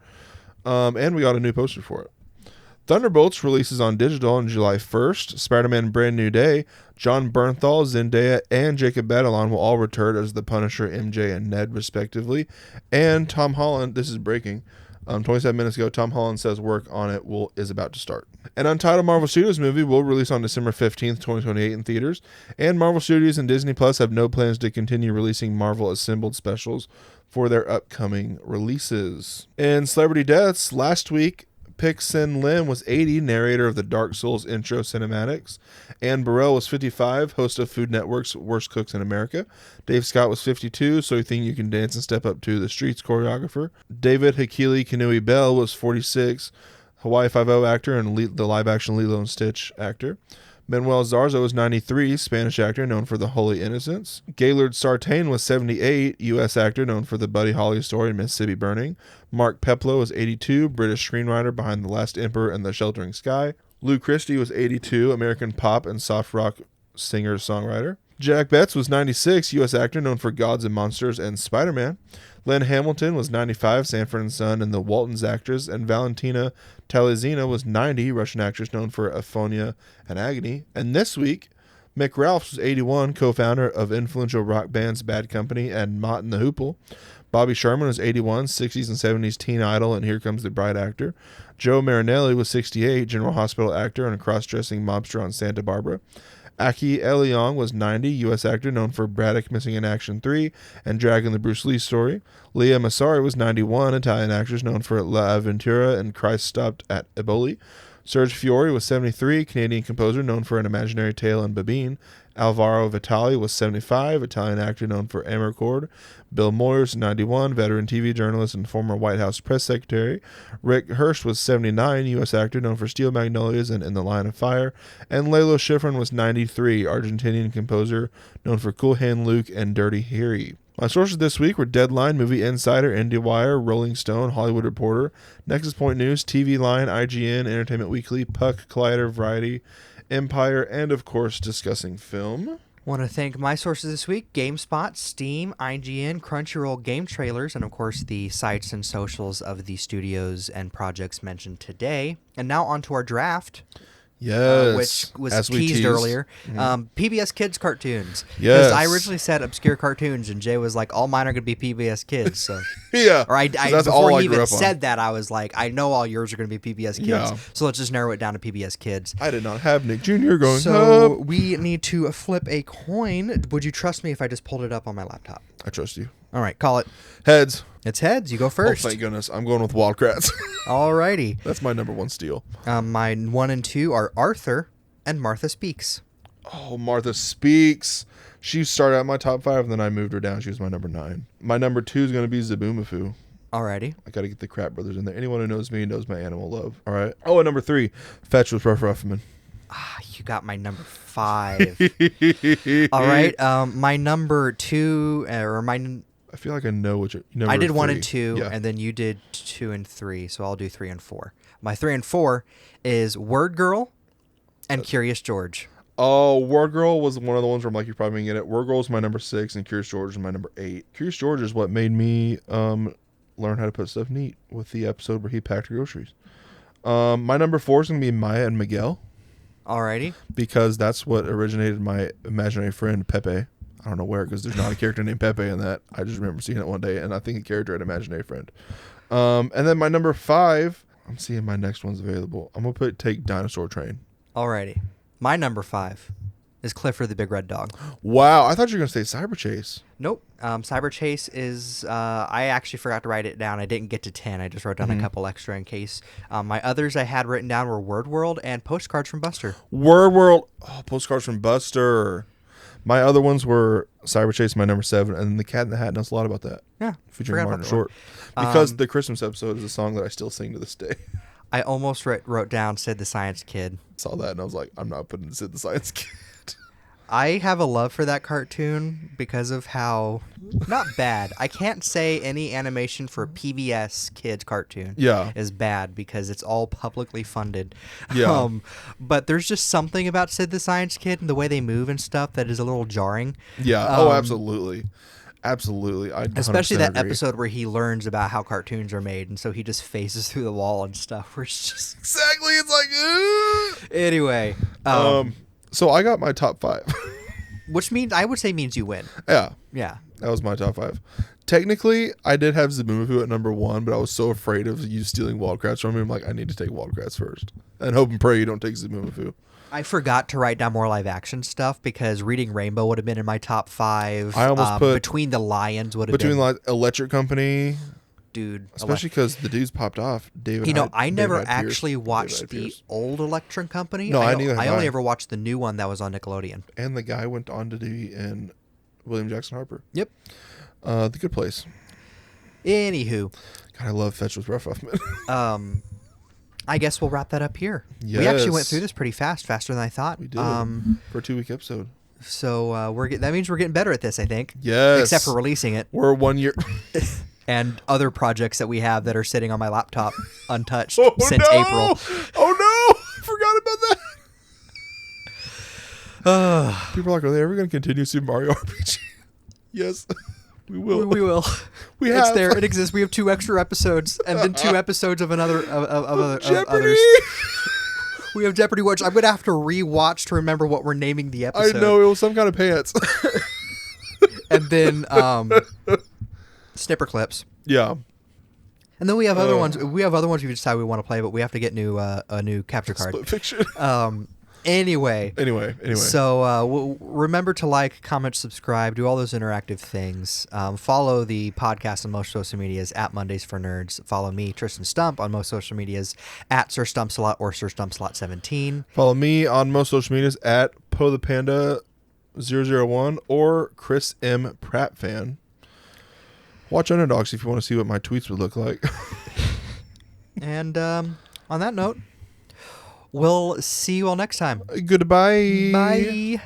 And we got a new poster for it. Thunderbolts releases on digital on July 1st. Spider-Man Brand New Day, John Bernthal, Zendaya, and Jacob Batalon will all return as the Punisher, MJ, and Ned, respectively. And Tom Holland, this is breaking, 27 minutes ago, Tom Holland says work on it is about to start. An Untitled Marvel Studios movie will release on December 15th, 2028 in theaters, and Marvel Studios and Disney Plus have no plans to continue releasing Marvel Assembled specials for their upcoming releases. In celebrity deaths, last week, Pick Sin Lim was 80, narrator of the Dark Souls intro cinematics. Anne Burrell was 55, host of Food Network's Worst Cooks in America. Dave Scott was 52, So You Think You Can Dance and Step Up to the Streets choreographer. David Hakili Kanui Bell was 46, Hawaii Five-0 actor and the live-action Lilo and Stitch actor. Manuel Zarzo was 93, Spanish actor known for The Holy Innocents. Gaylord Sartain was 78, U.S. actor known for the Buddy Holly story in Mississippi Burning. Mark Peplow was 82, British screenwriter behind The Last Emperor and The Sheltering Sky. Lou Christie was 82, American pop and soft rock singer-songwriter. Jack Betts was 96, U.S. actor known for Gods and Monsters and Spider-Man. Len Hamilton was 95, Sanford and Son and The Waltons actress, and Valentina Talazina was 90, Russian actress known for Aphonia and Agony. And this week, Mick Ralphs was 81, co-founder of influential rock bands Bad Company and Mott and the Hoople. Bobby Sherman was 81, 60s and 70s teen idol and Here Comes the Bride actor. Joe Marinelli was 68, General Hospital actor and a cross-dressing mobster on Santa Barbara. Aki Eliong was 90, U.S. actor known for Braddock Missing in Action 3 and Dragon the Bruce Lee Story. Leah Massari was 91, Italian actress known for La Aventura and Christ Stopped at Eboli. Serge Fiore was 73, Canadian composer known for An Imaginary Tale and Babine. Alvaro Vitali was 75, Italian actor known for Amarcord. Bill Moyers, 91, veteran TV journalist and former White House press secretary. Rick Hirsch was 79, U.S. actor known for Steel Magnolias and In the Line of Fire. And Lalo Schifrin was 93, Argentinian composer known for Cool Hand Luke and Dirty Harry. My sources this week were Deadline, Movie Insider, IndieWire, Rolling Stone, Hollywood Reporter, Nexus Point News, TV Line, IGN, Entertainment Weekly, Puck, Collider, Variety, Empire, and of course, Discussing Film. Want to thank my sources this week: GameSpot, Steam, IGN, Crunchyroll, Game Trailers, and of course the sites and socials of the studios and projects mentioned today. And now on to our draft. Yes. Which was teased earlier. Mm-hmm. PBS Kids cartoons. Yes. Because I originally said obscure cartoons, and Jay was like, all mine are going to be PBS Kids. So. Yeah. Or that's before all he even said on. that, I was like, I know all yours are going to be PBS Kids. Yeah. So let's just narrow it down to PBS Kids. I did not have Nick Jr. going So up. we need to flip a coin. Would you trust me if I just pulled it up on my laptop? I trust you. All right, call it. Heads. It's heads. You go first. Oh, thank goodness. I'm going with Wildcrats. Alrighty. That's my number one steal. My 1 and 2 are Arthur and Martha Speaks. Oh, Martha Speaks. She started at my top 5, and then I moved her down. She was my number 9. My number 2 is going to be Zaboomafoo. Alrighty. I got to get the Crap Brothers in there. Anyone who knows me knows my animal love. All right. Oh, and number 3, Fetch with Ruff Ruffman. You got my number 5. All right. My number 2, or my... I feel like I know what you I did 1 3. and 2, Yeah. and then you did 2 and 3, so I'll do 3 and 4. My 3 and 4 is Word Girl and Curious George. Oh, Word Girl was one of the ones where I'm like, you probably didn't get it. Word Girl is my number 6, and Curious George is my number 8. Curious George is what made me learn how to put stuff neat with the episode where he packed groceries. My number 4 is going to be Maya and Miguel. Alrighty. Because that's what originated my imaginary friend, Pepe. I don't know where, because there's not a character named Pepe in that. I just remember seeing it one day, and I think a character had imaginary friend. And then my number 5, I'm seeing my next one's available. I'm going to take Dinosaur Train. Alrighty. My number 5 is Clifford the Big Red Dog. Wow, I thought you were going to say Cyber Chase. Nope. Cyber Chase is, I actually forgot to write it down. I didn't get to 10. I just wrote down a couple extra in case. My others I had written down were Word World and Postcards from Buster. Word World. Oh, Postcards from Buster. My other ones were Cyber Chase, my number 7, and The Cat in the Hat knows a lot about that. Yeah. Featuring Martin Short. Because the Christmas episode is a song that I still sing to this day. I almost wrote down Sid the Science Kid. Saw that and I was like, I'm not putting Sid the Science Kid. I have a love for that cartoon because of how, not bad. I can't say any animation for PBS Kids cartoon is bad because it's all publicly funded. Yeah. But there's just something about Sid the Science Kid and the way they move and stuff that is a little jarring. Yeah. Absolutely. Absolutely. I especially that agree. episode where he learns about how cartoons are made, and so he just phases through the wall and stuff. Where it's just exactly. It's like. Anyway. So I got my top 5. Which means I would say means you win. Yeah. Yeah. That was my top 5. Technically, I did have Zaboomafoo at number 1, but I was so afraid of you stealing Wildcrats from me. I'm like, I need to take Wildcrats first, and hope and pray you don't take Zaboomafoo. I forgot to write down more live action stuff because Reading Rainbow would have been in my top 5. I almost put Between the Lions would have been. Between Electric Company. Dude. Especially because the dudes popped off. I never actually watched the old Electric Company. No, I neither. I only ever watched the new one that was on Nickelodeon. And the guy went on to be in William Jackson Harper. Yep. The Good Place. Anywho. God, I love Fetch with Ruff Huffman. I guess we'll wrap that up here. Yes. We actually went through this pretty fast, faster than I thought. We did. For a 2-week episode. So that means we're getting better at this, I think. Yes. Except for releasing it. We're 1 year. And other projects that we have that are sitting on my laptop untouched since April. Oh no! I forgot about that. People are like, are they ever going to continue Super Mario RPG? Yes. We will. We will. We have. It's there. It exists. We have 2 extra episodes, and then 2 episodes of another of Jeopardy. others. We have Jeopardy, which I'm gonna have to rewatch to remember what we're naming the episode. I know it was some kind of pants. And then snipper clips. Yeah. And then we have other ones. We have other ones we decide we want to play, but we have to get a new capture card. Split fiction. Anyway. So remember to like, comment, subscribe, do all those interactive things. Follow the podcast on most social medias at Mondays for Nerds. Follow me, Tristan Stump, on most social medias at Sir Stumpslot or Sir Stumpslot17. Follow me on most social medias at Po the Panda 001 or Chris M Pratt Fan. Watch Underdogs if you want to see what my tweets would look like. And on that note, we'll see you all next time. Goodbye. Bye.